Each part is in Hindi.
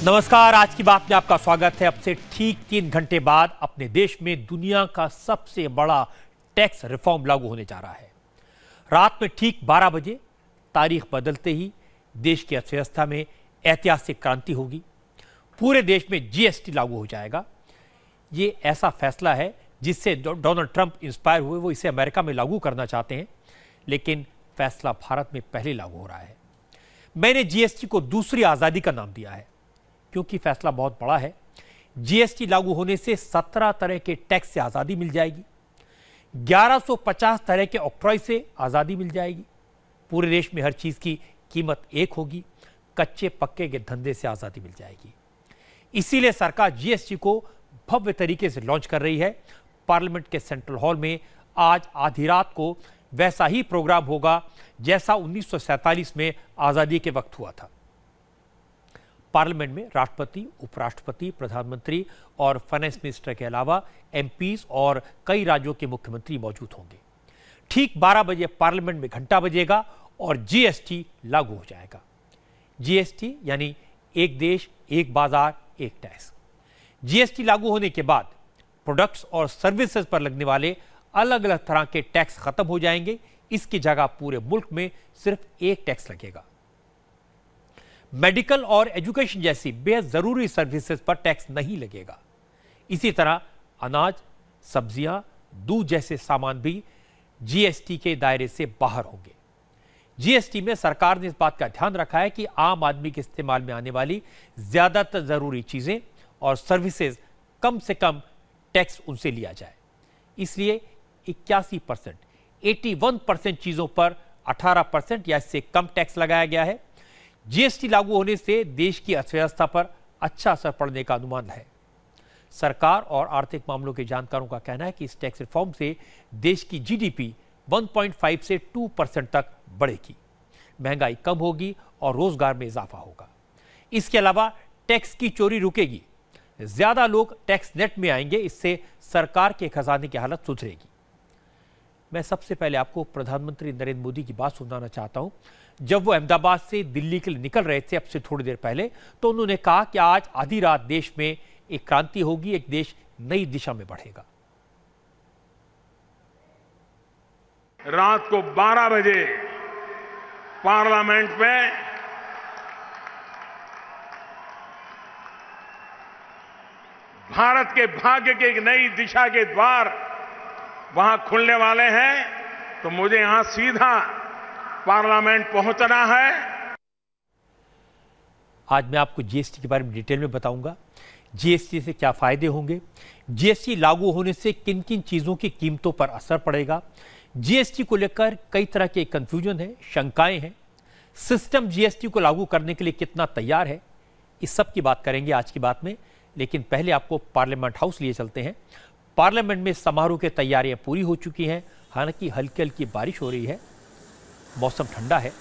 नमस्कार, आज की बात में आपका स्वागत है। अब से ठीक 3 घंटे बाद अपने देश में दुनिया का सबसे बड़ा टैक्स रिफॉर्म लागू होने जा रहा है। रात में ठीक 12 बजे तारीख बदलते ही देश की अर्थव्यवस्था में ऐतिहासिक क्रांति होगी। पूरे देश में जीएसटी लागू हो जाएगा। ये ऐसा फैसला है जिससे डोनाल्ड ट्रंप इंस्पायर हुए, वो इसे अमेरिका में लागू करना चाहते हैं, लेकिन फैसला भारत में पहले लागू हो रहा है। मैंने जीएसटी को दूसरी आज़ादी का नाम दिया है क्योंकि फैसला बहुत बड़ा है। जीएसटी लागू होने से 17 तरह के टैक्स से आज़ादी मिल जाएगी, 1150 तरह के ऑक्ट्रॉय से आज़ादी मिल जाएगी। पूरे देश में हर चीज़ की कीमत एक होगी, कच्चे पक्के के धंधे से आज़ादी मिल जाएगी। इसीलिए सरकार जीएसटी को भव्य तरीके से लॉन्च कर रही है। पार्लियामेंट के सेंट्रल हॉल में आज आधी रात को वैसा ही प्रोग्राम होगा जैसा 1947 में आज़ादी के वक्त हुआ था। पार्लियामेंट में राष्ट्रपति, उपराष्ट्रपति, प्रधानमंत्री और फाइनेंस मिनिस्टर के अलावा एमपीज और कई राज्यों के मुख्यमंत्री मौजूद होंगे। ठीक 12 बजे पार्लियामेंट में घंटा बजेगा और जीएसटी लागू हो जाएगा। जीएसटी यानी एक देश, एक बाजार, एक टैक्स। जीएसटी लागू होने के बाद प्रोडक्ट्स और सर्विसेज पर लगने वाले अलग अलग तरह के टैक्स खत्म हो जाएंगे। इसकी जगह पूरे मुल्क में सिर्फ एक टैक्स लगेगा। मेडिकल और एजुकेशन जैसी बेहद जरूरी सर्विसेज पर टैक्स नहीं लगेगा। इसी तरह अनाज, सब्जियां, दूध जैसे सामान भी जीएसटी के दायरे से बाहर होंगे। जीएसटी में सरकार ने इस बात का ध्यान रखा है कि आम आदमी के इस्तेमाल में आने वाली ज्यादातर जरूरी चीजें और सर्विसेज कम से कम टैक्स उनसे लिया जाए। इसलिए 81%, 81% चीजों पर 18% या इससे कम टैक्स लगाया गया है। जीएसटी लागू होने से देश की अर्थव्यवस्था पर अच्छा असर पड़ने का अनुमान है। सरकार और आर्थिक मामलों के जानकारों का कहना है कि इस टैक्स रिफॉर्म से देश की जीडीपी 1.5 से 2% तक बढ़ेगी, महंगाई कम होगी और रोजगार में इजाफा होगा। इसके अलावा टैक्स की चोरी रुकेगी, ज्यादा लोग टैक्स नेट में आएंगे, इससे सरकार के खजाने की हालत सुधरेगी। मैं सबसे पहले आपको प्रधानमंत्री नरेंद्र मोदी की बात सुनाना चाहता हूं। जब वो अहमदाबाद से दिल्ली के लिए निकल रहे थे अब से थोड़ी देर पहले, तो उन्होंने कहा कि आज आधी रात देश में एक क्रांति होगी, एक देश नई दिशा में बढ़ेगा। रात को 12 बजे पार्लियामेंट में भारत के भाग्य के एक नई दिशा के द्वार वहां खुलने वाले हैं, तो मुझे यहां सीधा पार्लियामेंट पहुंचना है। आज मैं आपको जीएसटी के बारे में डिटेल में बताऊंगा। जीएसटी से क्या फायदे होंगे, जीएसटी लागू होने से किन किन चीजों की कीमतों पर असर पड़ेगा, जीएसटी को लेकर कई तरह के कंफ्यूजन है, शंकाएं हैं, सिस्टम जीएसटी को लागू करने के लिए कितना तैयार है, इस सब की बात करेंगे आज की बात में। लेकिन पहले आपको पार्लियामेंट हाउस लिए चलते हैं। पार्लियामेंट में समारोह की तैयारियां पूरी हो चुकी हैं। हालांकि हल्की हल्की बारिश हो रही है, मौसम ठंडा है।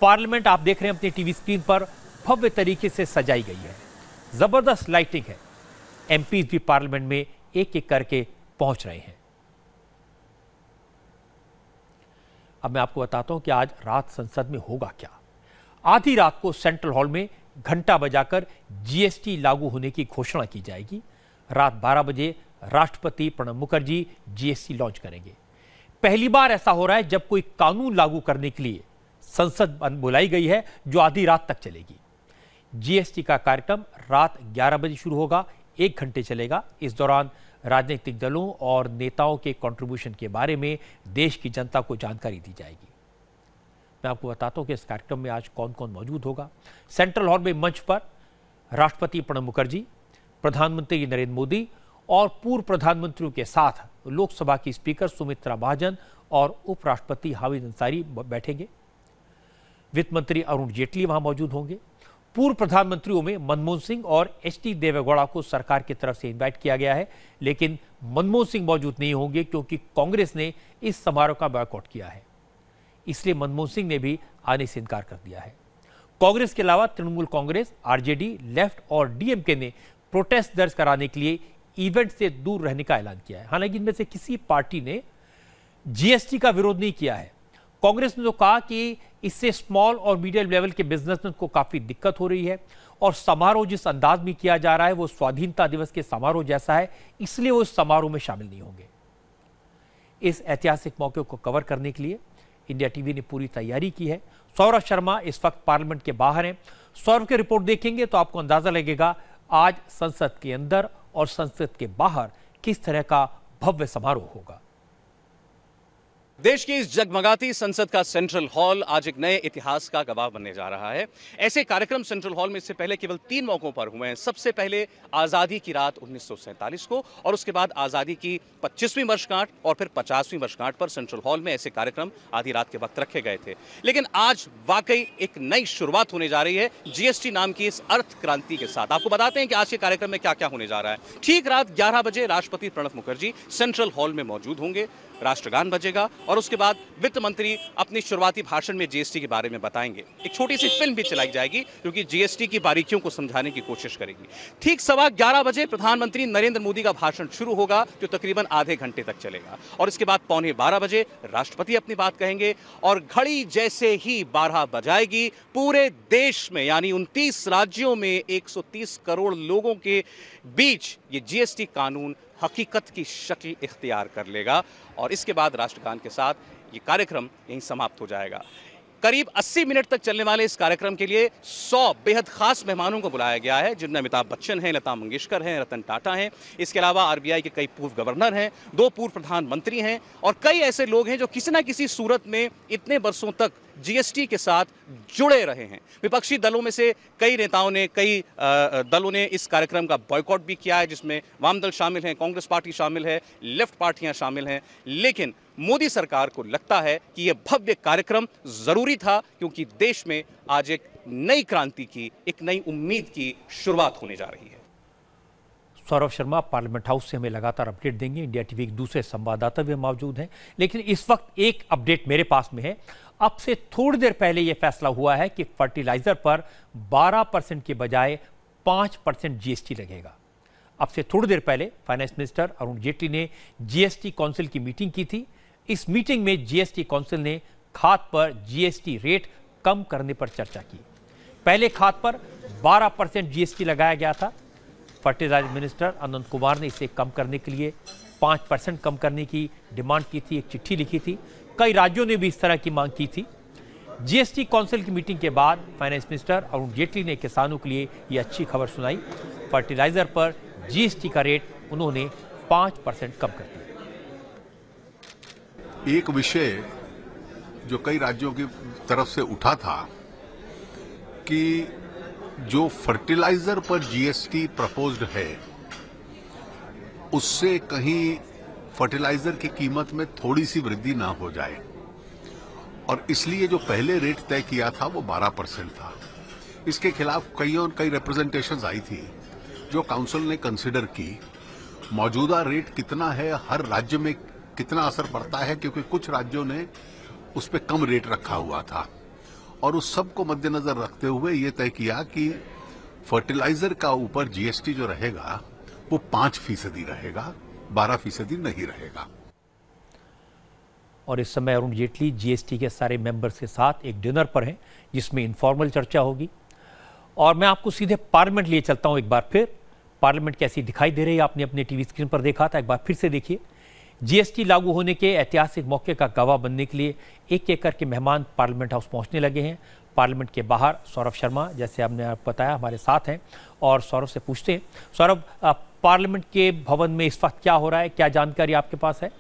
पार्लियामेंट आप देख रहे हैं अपनी टीवी स्क्रीन पर, भव्य तरीके से सजाई गई है, जबरदस्त लाइटिंग है। एमपीज भी पार्लियामेंट में एक एक करके पहुंच रहे हैं। अब मैं आपको बताता हूं कि आज रात संसद में होगा क्या। आधी रात को सेंट्रल हॉल में घंटा बजाकर जीएसटी लागू होने की घोषणा की जाएगी। रात 12 बजे राष्ट्रपति प्रणब मुखर्जी जीएसटी लॉन्च करेंगे। पहली बार ऐसा हो रहा है जब कोई कानून लागू करने के लिए संसद बुलाई गई है जो आधी रात तक चलेगी। जीएसटी का कार्यक्रम रात 11 बजे शुरू होगा, 1 घंटे चलेगा। इस दौरान राजनीतिक दलों और नेताओं के कंट्रीब्यूशन के बारे में देश की जनता को जानकारी दी जाएगी। मैं आपको बताता हूं कि इस कार्यक्रम में आज कौन कौन मौजूद होगा। सेंट्रल हॉल में मंच पर राष्ट्रपति प्रणब मुखर्जी, प्रधानमंत्री नरेंद्र मोदी और पूर्व प्रधानमंत्रियों के साथ लोकसभा की स्पीकर सुमित्रा महाजन और उपराष्ट्रपति हामिद अंसारी बैठेंगे। वित्त मंत्री अरुण जेटली वहां मौजूद होंगे। पूर्व प्रधानमंत्रियों में मनमोहन सिंह और एचडी देवेगौड़ा को सरकार की तरफ से इनवाइट किया गया है, लेकिन मनमोहन सिंह मौजूद नहीं होंगे क्योंकि कांग्रेस ने इस समारोह का बॉयकॉट किया है। इसलिए मनमोहन सिंह ने भी आने से इनकार कर दिया है। कांग्रेस के अलावा तृणमूल कांग्रेस, आरजेडी, लेफ्ट और डीएमके ने प्रोटेस्ट दर्ज कराने के लिए इवेंट से दूर रहने का ऐलान किया है। हालांकि इनमें से किसी पार्टी ने जीएसटी का विरोध नहीं किया है। कांग्रेस ने तो कहा कि इससे स्मॉल और मीडियम लेवल के बिजनेसमैन को काफी दिक्कत हो रही है। और समारोह जिस अंदाज में किया जा रहा है वो स्वाधीनता दिवस के समारोह जैसा है, इसलिए वो इस समारोह में शामिल नहीं होंगे। इस ऐतिहासिक मौके को कवर करने के लिए इंडिया टीवी ने पूरी तैयारी की है। सौरभ शर्मा इस वक्त पार्लियामेंट के बाहर हैं। सौरभ की रिपोर्ट देखेंगे तो आपको अंदाजा लगेगा आज संसद के अंदर और संसद के बाहर किस तरह का भव्य समारोह होगा। देश की इस जगमगाती संसद का सेंट्रल हॉल आज एक नए इतिहास का गवाह बनने जा रहा है। ऐसे कार्यक्रम सेंट्रल हॉल में इससे पहले केवल 3 मौकों पर हुए हैं। सबसे पहले आज़ादी की रात 1947 को, और उसके बाद आज़ादी की 25वीं वर्षगांठ और फिर 50वीं वर्षगांठ पर सेंट्रल हॉल में ऐसे कार्यक्रम आधी रात के वक्त रखे गए थे। लेकिन आज वाकई एक नई शुरुआत होने जा रही है जीएसटी नाम की इस अर्थ क्रांति के साथ। आपको बताते हैं कि आज के कार्यक्रम में क्या क्या होने जा रहा है। ठीक रात 11 बजे राष्ट्रपति प्रणब मुखर्जी सेंट्रल हॉल में मौजूद होंगे, राष्ट्रगान बजेगा और उसके बाद वित्त मंत्री अपनी शुरुआती भाषण में जीएसटी के बारे में बताएंगे। एक छोटी सी फिल्म भी चलाई जाएगी क्योंकि जीएसटी की बारीकियों को समझाने की कोशिश करेगी। ठीक 11:15 बजे प्रधानमंत्री नरेंद्र मोदी का भाषण शुरू होगा जो तकरीबन आधे घंटे तक चलेगा, और इसके बाद 11:15 बजे राष्ट्रपति अपनी बात कहेंगे और घड़ी जैसे ही 12 बजाएगी पूरे देश में यानी 29 राज्यों में 130 करोड़ लोगों के बीच ये जीएसटी कानून हकीकत की शक्ल इख्तियार कर लेगा, और इसके बाद राष्ट्रगान के साथ ये कार्यक्रम यहीं समाप्त हो जाएगा। करीब 80 मिनट तक चलने वाले इस कार्यक्रम के लिए 100 बेहद खास मेहमानों को बुलाया गया है, जिनमें अमिताभ बच्चन हैं, लता मंगेशकर हैं, रतन टाटा हैं। इसके अलावा आरबीआई के कई पूर्व गवर्नर हैं, 2 पूर्व प्रधानमंत्री हैं और कई ऐसे लोग हैं जो किसी न किसी सूरत में इतने बरसों तक जीएसटी के साथ जुड़े रहे हैं। विपक्षी दलों में से कई नेताओं ने, कई दलों ने इस कार्यक्रम का बॉयकॉट भी किया है, जिसमें वाम दल शामिल हैं, कांग्रेस पार्टी शामिल है, लेफ्ट पार्टियां शामिल हैं। लेकिन मोदी सरकार को लगता है कि यह भव्य कार्यक्रम जरूरी था क्योंकि देश में आज एक नई क्रांति की, एक नई उम्मीद की शुरुआत होने जा रही है। सौरभ शर्मा पार्लियामेंट हाउस से हमें लगातार अपडेट देंगे। इंडिया टीवी के दूसरे संवाददाता भी मौजूद हैं, लेकिन इस वक्त एक अपडेट मेरे पास में है। अब से थोड़ी देर पहले यह फैसला हुआ है कि फर्टिलाइजर पर 12% के बजाय 5% जीएसटी लगेगा। अब से थोड़ी देर पहले फाइनेंस मिनिस्टर अरुण जेटली ने जीएसटी काउंसिल की मीटिंग की थी। इस मीटिंग में जीएसटी काउंसिल ने खाद पर जीएसटी रेट कम करने पर चर्चा की। पहले खाद पर 12% जीएसटी लगाया गया था। फर्टिलाइजर मिनिस्टर अनंत कुमार ने इसे कम करने के लिए 5% कम करने की डिमांड की थी, एक चिट्ठी लिखी थी। कई राज्यों ने भी इस तरह की मांग की थी। जीएसटी काउंसिल की मीटिंग के बाद फाइनेंस मिनिस्टर अरुण जेटली ने किसानों के लिए यह अच्छी खबर सुनाई। फर्टिलाइजर पर जीएसटी का रेट उन्होंने 5% कम कर दिया। एक विषय जो कई राज्यों की तरफ से उठा था कि जो फर्टिलाइजर पर जीएसटी प्रपोज्ड है उससे कहीं फर्टिलाइजर की कीमत में थोड़ी सी वृद्धि ना हो जाए, और इसलिए जो पहले रेट तय किया था वो 12% था। इसके खिलाफ कई रिप्रेजेंटेशंस आई थी जो काउंसिल ने कंसिडर की। मौजूदा रेट कितना है, हर राज्य में कितना असर पड़ता है, क्योंकि कुछ राज्यों ने उस पर कम रेट रखा हुआ था, और उस सब को मद्देनजर रखते हुए ये तय किया कि फर्टिलाइजर का ऊपर जीएसटी जो रहेगा वो 5% रहेगा, 12% नहीं रहेगा। और इस समय अरुण जेटली जीएसटी के सारे मेंबर्स के साथ एक डिनर पर हैं जिसमें इनफॉर्मल चर्चा होगी। और मैं आपको सीधे पार्लियामेंट लिए चलता हूं। एक बार फिर पार्लियामेंट कैसी दिखाई दे रही है आपने अपने टीवी स्क्रीन पर देखा था, एक बार फिर से देखिए। जीएसटी लागू होने के ऐतिहासिक मौके का गवाह बनने के लिए एक एक करके मेहमान पार्लियामेंट हाउस पहुंचने लगे हैं। पार्लियामेंट के बाहर सौरभ शर्मा, जैसे आपने आपको बताया, हमारे साथ हैं और सौरभ से पूछते हैं। सौरभ, पार्लियामेंट के भवन में इस वक्त क्या हो रहा है, क्या जानकारी आपके पास है?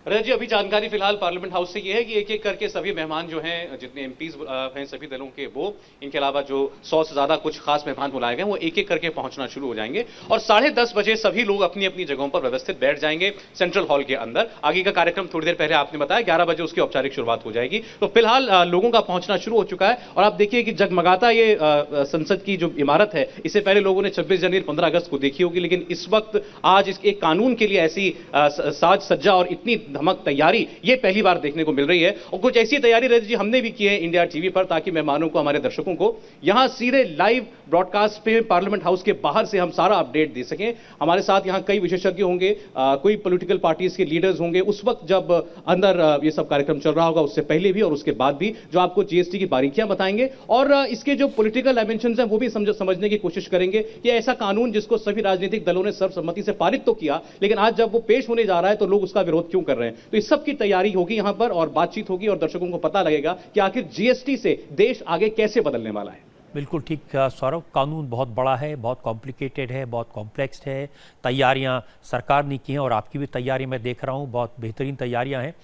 रजत जी, अभी जानकारी फिलहाल पार्लियामेंट हाउस से ये है कि एक एक करके सभी मेहमान जो हैं, जितने एमपीज हैं सभी दलों के, वो इनके अलावा जो 100 से ज्यादा कुछ खास मेहमान बुलाए गए वो एक एक करके पहुंचना शुरू हो जाएंगे और 10:30 बजे सभी लोग अपनी अपनी जगहों पर व्यवस्थित बैठ जाएंगे सेंट्रल हॉल के अंदर। आगे का कार्यक्रम थोड़ी देर पहले आपने बताया 11 बजे उसकी औपचारिक शुरुआत हो जाएगी। तो फिलहाल लोगों का पहुंचना शुरू हो चुका है और आप देखिए कि जगमगाता ये संसद की जो इमारत है, इससे पहले लोगों ने 26 जनवरी 15 अगस्त को देखी होगी, लेकिन इस वक्त आज एक कानून के लिए ऐसी साज सज्जा और इतनी धमक तैयारी ये पहली बार देखने को मिल रही है। और कुछ ऐसी तैयारी रजत जी हमने भी की है इंडिया टीवी पर, ताकि मेहमानों को, हमारे दर्शकों को यहां सीधे लाइव ब्रॉडकास्ट पे पार्लियामेंट हाउस के बाहर से हम सारा अपडेट दे सकें। हमारे साथ यहां कई विशेषज्ञ होंगे, कोई पॉलिटिकल पार्टीज के लीडर्स होंगे उस वक्त जब अंदर ये सब कार्यक्रम चल रहा होगा, उससे पहले भी और उसके बाद भी, जो आपको जीएसटी की बारीकियां बताएंगे और इसके जो पॉलिटिकल डायमेंशंस हैं वो भी समझने की कोशिश करेंगे कि ऐसा कानून जिसको सभी राजनीतिक दलों ने सर्वसम्मति से पारित तो किया, लेकिन आज जब वो पेश होने जा रहा है तो लोग उसका विरोध क्यों कर रहे हैं। तो इस सब की तैयारी होगी यहां पर और बातचीत होगी और दर्शकों को पता लगेगा कि आखिर जीएसटी से देश आगे कैसे बदलने वाला है। बिल्कुल ठीक सौरभ, कानून बहुत बड़ा है, बहुत कॉम्प्लिकेटेड है, बहुत कॉम्प्लेक्स है। तैयारियां सरकार ने की हैं और आपकी भी तैयारी मैं देख रहा हूं, बहुत बेहतरीन तैयारियां हैं।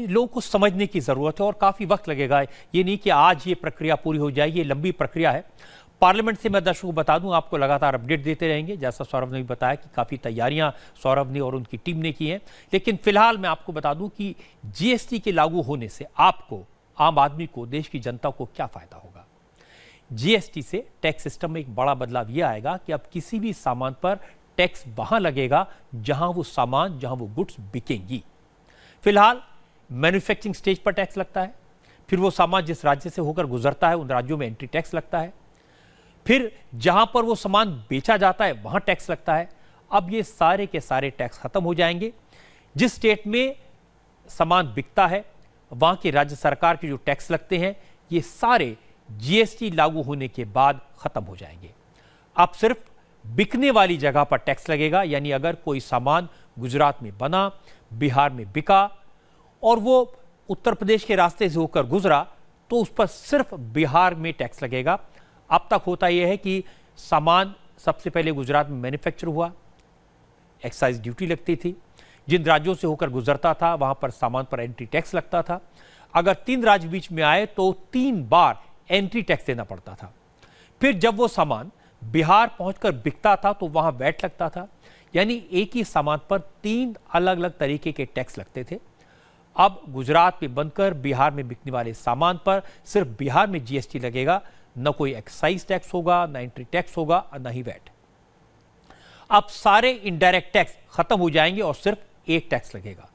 लोगों को समझने की ज़रूरत है और काफ़ी वक्त लगेगा। ये नहीं कि आज ये प्रक्रिया पूरी हो जाएगी, ये लंबी प्रक्रिया है। पार्लियामेंट से मैं दर्शकों को बता दूं, आपको लगातार अपडेट देते रहेंगे, जैसा सौरभ ने भी बताया कि काफ़ी तैयारियां सौरभ ने और उनकी टीम ने की हैं। लेकिन फिलहाल मैं आपको बता दूं कि जीएसटी के लागू होने से आपको, आम आदमी को, देश की जनता को क्या फ़ायदा होगा। जीएसटी से टैक्स सिस्टम में एक बड़ा बदलाव यह आएगा कि अब किसी भी सामान पर टैक्स वहां लगेगा जहां वो सामान, जहां वो गुड्स बिकेंगी। फिलहाल मैन्युफैक्चरिंग स्टेज पर टैक्स लगता है, फिर वो सामान जिस राज्य से होकर गुजरता है उन राज्यों में एंट्री टैक्स लगता है, फिर जहां पर वो सामान बेचा जाता है वहां टैक्स लगता है। अब ये सारे के सारे टैक्स खत्म हो जाएंगे। जिस स्टेट में सामान बिकता है वहां की राज्य सरकार के जो टैक्स लगते हैं, ये सारे जीएसटी लागू होने के बाद खत्म हो जाएंगे। अब सिर्फ बिकने वाली जगह पर टैक्स लगेगा, यानी अगर कोई सामान गुजरात में बना, बिहार में बिका और वो उत्तर प्रदेश के रास्ते से होकर गुजरा, तो उस पर सिर्फ बिहार में टैक्स लगेगा। अब तक होता यह है कि सामान सबसे पहले गुजरात में मैन्युफैक्चर हुआ, एक्साइज ड्यूटी लगती थी, जिन राज्यों से होकर गुजरता था वहां पर सामान पर एंट्री टैक्स लगता था। अगर 3 राज्य बीच में आए तो 3 बार एंट्री टैक्स देना पड़ता था। फिर जब वो सामान बिहार पहुंचकर बिकता था तो वहां वैट लगता था, यानी एक ही सामान पर 3 अलग अलग तरीके के टैक्स लगते थे। अब गुजरात में बनकर बिहार में बिकने वाले सामान पर सिर्फ बिहार में जीएसटी लगेगा, न कोई एक्साइज टैक्स होगा, न एंट्री टैक्स होगा, न ही वैट। अब सारे इनडायरेक्ट टैक्स खत्म हो जाएंगे और सिर्फ एक टैक्स लगेगा।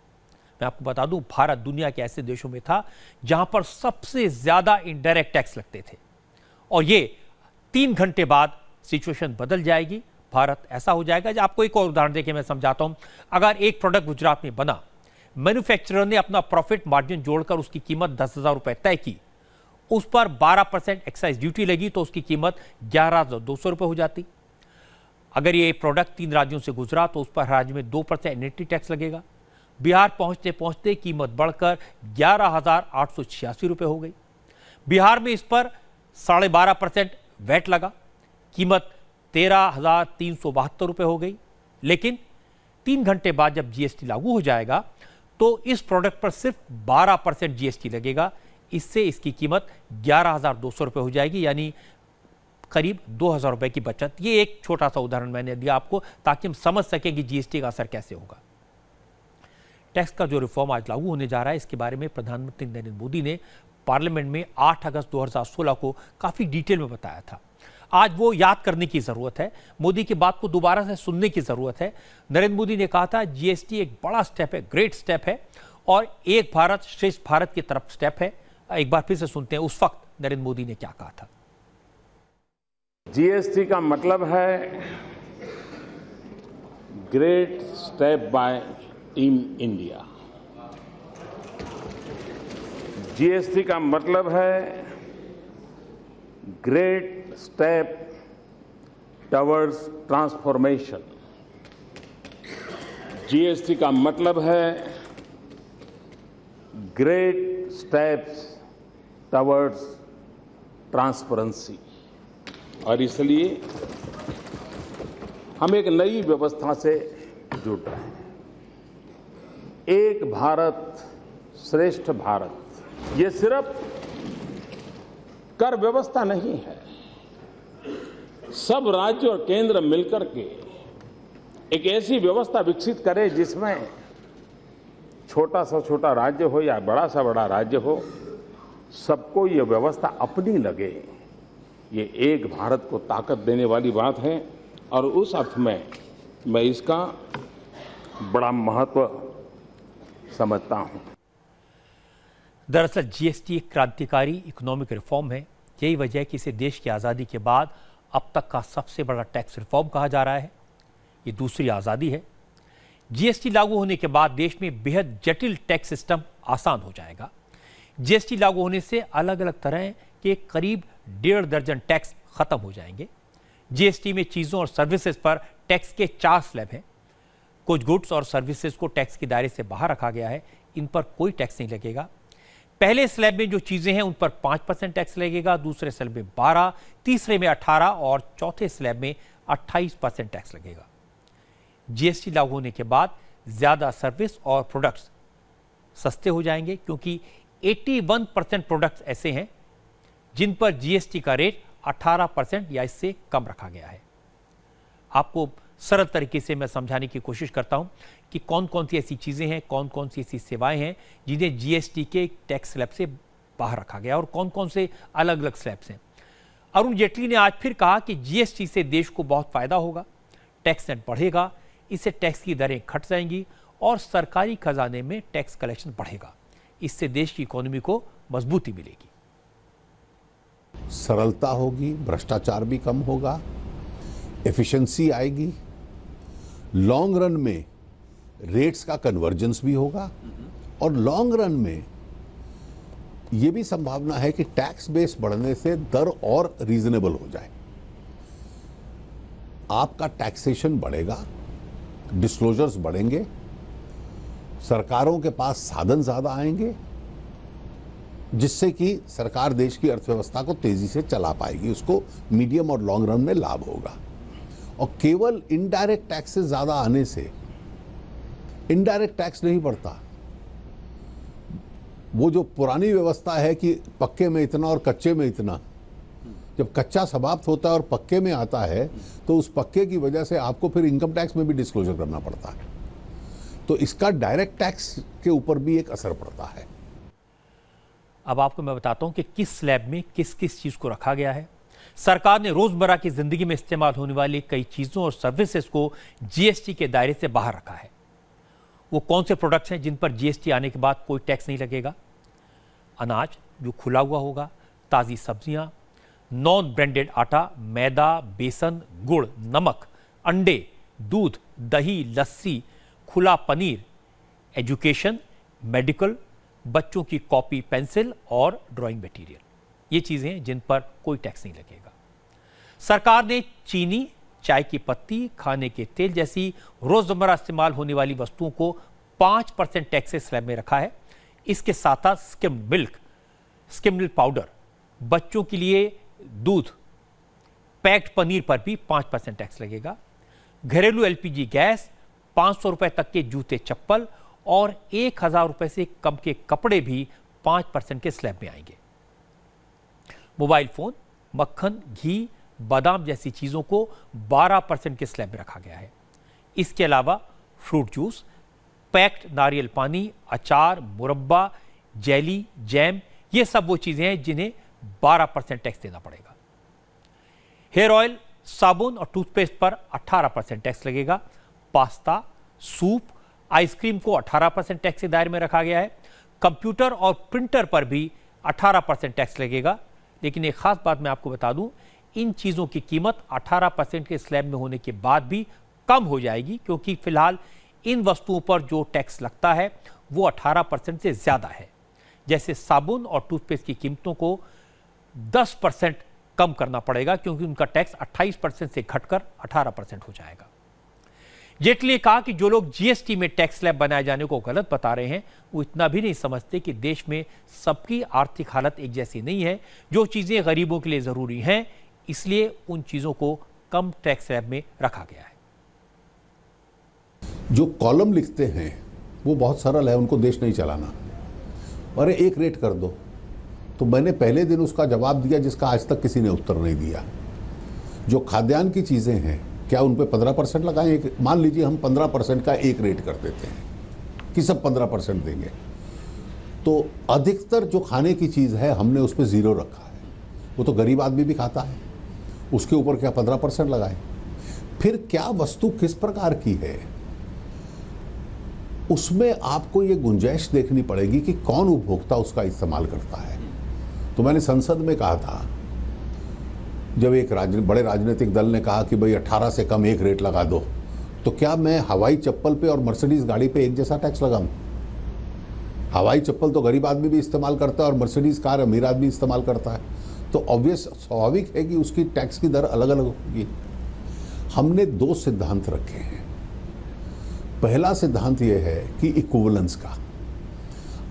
मैं आपको बता दूं, भारत दुनिया के ऐसे देशों में था जहां पर सबसे ज्यादा इनडायरेक्ट टैक्स लगते थे और ये 3 घंटे बाद सिचुएशन बदल जाएगी। भारत ऐसा हो जाएगा। आपको एक और उदाहरण देके मैं समझाता हूं। अगर एक प्रोडक्ट गुजरात में बना, मैन्युफैक्चरर ने अपना प्रॉफिट मार्जिन जोड़कर उसकी कीमत 10,000 रुपए तय की, उस पर 12% एक्साइज ड्यूटी लगी तो उसकी कीमत 11,200 रुपए हो जाती। अगर ये प्रोडक्ट 3 राज्यों से गुजरा तो उस पर राज्य में 2% एंट्री टैक्स लगेगा। बिहार पहुंचते पहुंचते कीमत बढ़कर 11,886 रुपए हो गई। बिहार में इस पर 12.5% वैट लगा, कीमत 13,372 रुपए हो गई। लेकिन 3 घंटे बाद जब जीएसटी लागू हो जाएगा तो इस प्रोडक्ट पर सिर्फ 12% जीएसटी लगेगा। इससे इसकी कीमत 11,200 रुपए हो जाएगी, यानी करीब 2,000 रुपए की बचत। ये एक छोटा सा उदाहरण मैंने दिया आपको ताकि हम समझ सकें कि जीएसटी का असर कैसे होगा। टैक्स का जो रिफॉर्म आज लागू होने जा रहा है, इसके बारे में प्रधानमंत्री नरेंद्र मोदी ने पार्लियामेंट में 8 अगस्त 2016 को काफी डिटेल में बताया था। आज वो याद करने की जरूरत है, मोदी की बात को दोबारा से सुनने की जरूरत है। नरेंद्र मोदी ने कहा था जीएसटी एक बड़ा स्टेप है, ग्रेट स्टेप है और एक भारत श्रेष्ठ भारत की तरफ स्टेप है। एक बार फिर से सुनते हैं उस वक्त नरेंद्र मोदी ने क्या कहा था। जीएसटी का मतलब है great step by team India. GST का मतलब है great step towards transformation. GST का मतलब है ग्रेट स्टेप्स टवर्ड्स ट्रांसपेरेंसी। और इसलिए हम एक नई व्यवस्था से जुड़ रहे हैं, एक भारत श्रेष्ठ भारत। ये सिर्फ कर व्यवस्था नहीं है, सब राज्य और केंद्र मिलकर के एक ऐसी व्यवस्था विकसित करें जिसमें छोटा सा छोटा राज्य हो या बड़ा सा बड़ा राज्य हो, सबको ये व्यवस्था अपनी लगे। ये एक भारत को ताकत देने वाली बात है और उस अर्थ में मैं इसका बड़ा महत्व समझता हूं। दरअसल जीएसटी एक क्रांतिकारी इकोनॉमिक रिफॉर्म है। यही वजह है कि इसे देश की आज़ादी के बाद अब तक का सबसे बड़ा टैक्स रिफॉर्म कहा जा रहा है। ये दूसरी आज़ादी है। जीएसटी लागू होने के बाद देश में बेहद जटिल टैक्स सिस्टम आसान हो जाएगा। जीएसटी लागू होने से अलग अलग तरह के करीब 1.5 दर्जन टैक्स खत्म हो जाएंगे। जीएसटी में चीज़ों और सर्विसेज पर टैक्स के 4 स्लैब हैं। कुछ गुड्स और सर्विसेज को टैक्स के दायरे से बाहर रखा गया है, इन पर कोई टैक्स नहीं लगेगा। पहले स्लैब में जो चीज़ें हैं उन पर 5% टैक्स लगेगा, दूसरे स्लैब में 12%, तीसरे में 18% और चौथे स्लैब में 28% टैक्स लगेगा। जीएसटी लागू होने के बाद ज़्यादा सर्विस और प्रोडक्ट्स सस्ते हो जाएंगे, क्योंकि 81% प्रोडक्ट्स ऐसे हैं जिन पर जीएसटी का रेट 18% या इससे कम रखा गया है। आपको सरल तरीके से मैं समझाने की कोशिश करता हूं कि कौन कौन सी ऐसी चीज़ें हैं, कौन कौन सी ऐसी सेवाएं हैं जिन्हें जीएसटी के टैक्स स्लैब से बाहर रखा गया और कौन कौन से अलग अलग स्लैब्स हैं। अरुण जेटली ने आज फिर कहा कि जीएसटी से देश को बहुत फायदा होगा, टैक्स नेट बढ़ेगा, इससे टैक्स की दरें घट जाएंगी और सरकारी खजाने में टैक्स कलेक्शन बढ़ेगा। इससे देश की इकोनॉमी को मजबूती मिलेगी। सरलता होगी, भ्रष्टाचार भी कम होगा, एफिशिएंसी आएगी, लॉन्ग रन में रेट्स का कन्वर्जेंस भी होगा और लॉन्ग रन में यह भी संभावना है कि टैक्स बेस बढ़ने से दर और रीजनेबल हो जाए। आपका टैक्सेशन बढ़ेगा, डिस्क्लोजर्स बढ़ेंगे, सरकारों के पास साधन ज्यादा आएंगे, जिससे कि सरकार देश की अर्थव्यवस्था को तेजी से चला पाएगी, उसको मीडियम और लॉन्ग रन में लाभ होगा। और केवल इनडायरेक्ट टैक्सेस ज्यादा आने से इनडायरेक्ट टैक्स नहीं बढ़ता। वो जो पुरानी व्यवस्था है कि पक्के में इतना और कच्चे में इतना, जब कच्चा समाप्त होता है और पक्के में आता है तो उस पक्के की वजह से आपको फिर इनकम टैक्स में भी डिस्क्लोजर करना पड़ता है। तो इसका डायरेक्ट टैक्स के ऊपर भी एक असर पड़ता है। अब आपको मैं बताता हूं कि किस स्लैब में किस किस चीज को रखा गया है। सरकार ने रोजमर्रा की जिंदगी में इस्तेमाल होने वाली कई चीजों और सर्विसेज को जीएसटी के दायरे से बाहर रखा है। वो कौन से प्रोडक्ट्स हैं जिन पर जीएसटी आने के बाद कोई टैक्स नहीं लगेगा? अनाज जो खुला हुआ होगा, ताजी सब्जियां, नॉन ब्रांडेड आटा, मैदा, बेसन, गुड़, नमक, अंडे, दूध, दही, लस्सी, खुला पनीर, एजुकेशन, मेडिकल, बच्चों की कॉपी पेंसिल और ड्राइंग मटेरियल। ये चीजें हैं जिन पर कोई टैक्स नहीं लगेगा। सरकार ने चीनी, चाय की पत्ती, खाने के तेल जैसी रोजमर्रा इस्तेमाल होने वाली वस्तुओं को 5% टैक्स से स्लैब में रखा है। इसके साथ साथ स्किम्ड मिल्क पाउडर, बच्चों के लिए दूध, पैक्ड पनीर पर भी 5% टैक्स लगेगा। घरेलू एलपीजी गैस, 500 रुपए तक के जूते चप्पल और 1000 रुपए से कम के कपड़े भी 5% के स्लैब में आएंगे। मोबाइल फोन, मक्खन, घी, बादाम जैसी चीजों को 12% के स्लैब में रखा गया है। इसके अलावा फ्रूट जूस, पैक्ड नारियल पानी, अचार, मुरब्बा, जेली, जैम, ये सब वो चीजें हैं जिन्हें 12% टैक्स देना पड़ेगा। हेयर ऑयल, साबुन और टूथपेस्ट पर 18% टैक्स लगेगा। पास्ता, सूप, आइसक्रीम को 18% टैक्स के दायरे में रखा गया है। कंप्यूटर और प्रिंटर पर भी 18% टैक्स लगेगा। लेकिन एक खास बात मैं आपको बता दूं, इन चीजों की कीमत 18% के स्लैब में होने के बाद भी कम हो जाएगी, क्योंकि फिलहाल इन वस्तुओं पर जो टैक्स लगता है वो 18% से ज्यादा है। जैसे साबुन और टूथपेस्ट की कीमतों को 10% कम करना पड़ेगा, क्योंकि उनका टैक्स 28% से घटकर 18% हो जाएगा। जेटली ने कहा कि जो लोग जीएसटी में टैक्स स्लैब बनाए जाने को गलत बता रहे हैं, वो इतना भी नहीं समझते कि देश में सबकी आर्थिक हालत एक जैसी नहीं है। जो चीजें गरीबों के लिए जरूरी हैं, इसलिए उन चीजों को कम टैक्स स्लैब में रखा गया है। जो कॉलम लिखते हैं वो बहुत सरल है, उनको देश नहीं चलाना। अरे एक रेट कर दो, तो मैंने पहले दिन उसका जवाब दिया जिसका आज तक किसी ने उत्तर नहीं दिया। जो खाद्यान्न की चीजें हैं, क्या उन पे 15% लगाएं? मान लीजिए हम 15% का एक रेट कर देते हैं कि सब 15% देंगे, तो अधिकतर जो खाने की चीज है हमने उस पर 0 रखा है। वो तो गरीब आदमी भी खाता है, उसके ऊपर क्या 15% लगाए? फिर क्या वस्तु किस प्रकार की है, उसमें आपको ये गुंजाइश देखनी पड़ेगी कि कौन उपभोक्ता उसका इस्तेमाल करता है। तो मैंने संसद में कहा था, जब एक बड़े राजनीतिक दल ने कहा कि भाई 18 से कम एक रेट लगा दो, तो क्या मैं हवाई चप्पल पे और मर्सिडीज गाड़ी पे एक जैसा टैक्स लगाऊं? हवाई चप्पल तो गरीब आदमी भी इस्तेमाल करता है और मर्सिडीज कार अमीर आदमी इस्तेमाल करता है, तो ऑब्वियस स्वाभाविक है कि उसकी टैक्स की दर अलग अलग होगी। हमने 2 सिद्धांत रखे हैं। पहला सिद्धांत यह है कि इक्विवेलेंस का।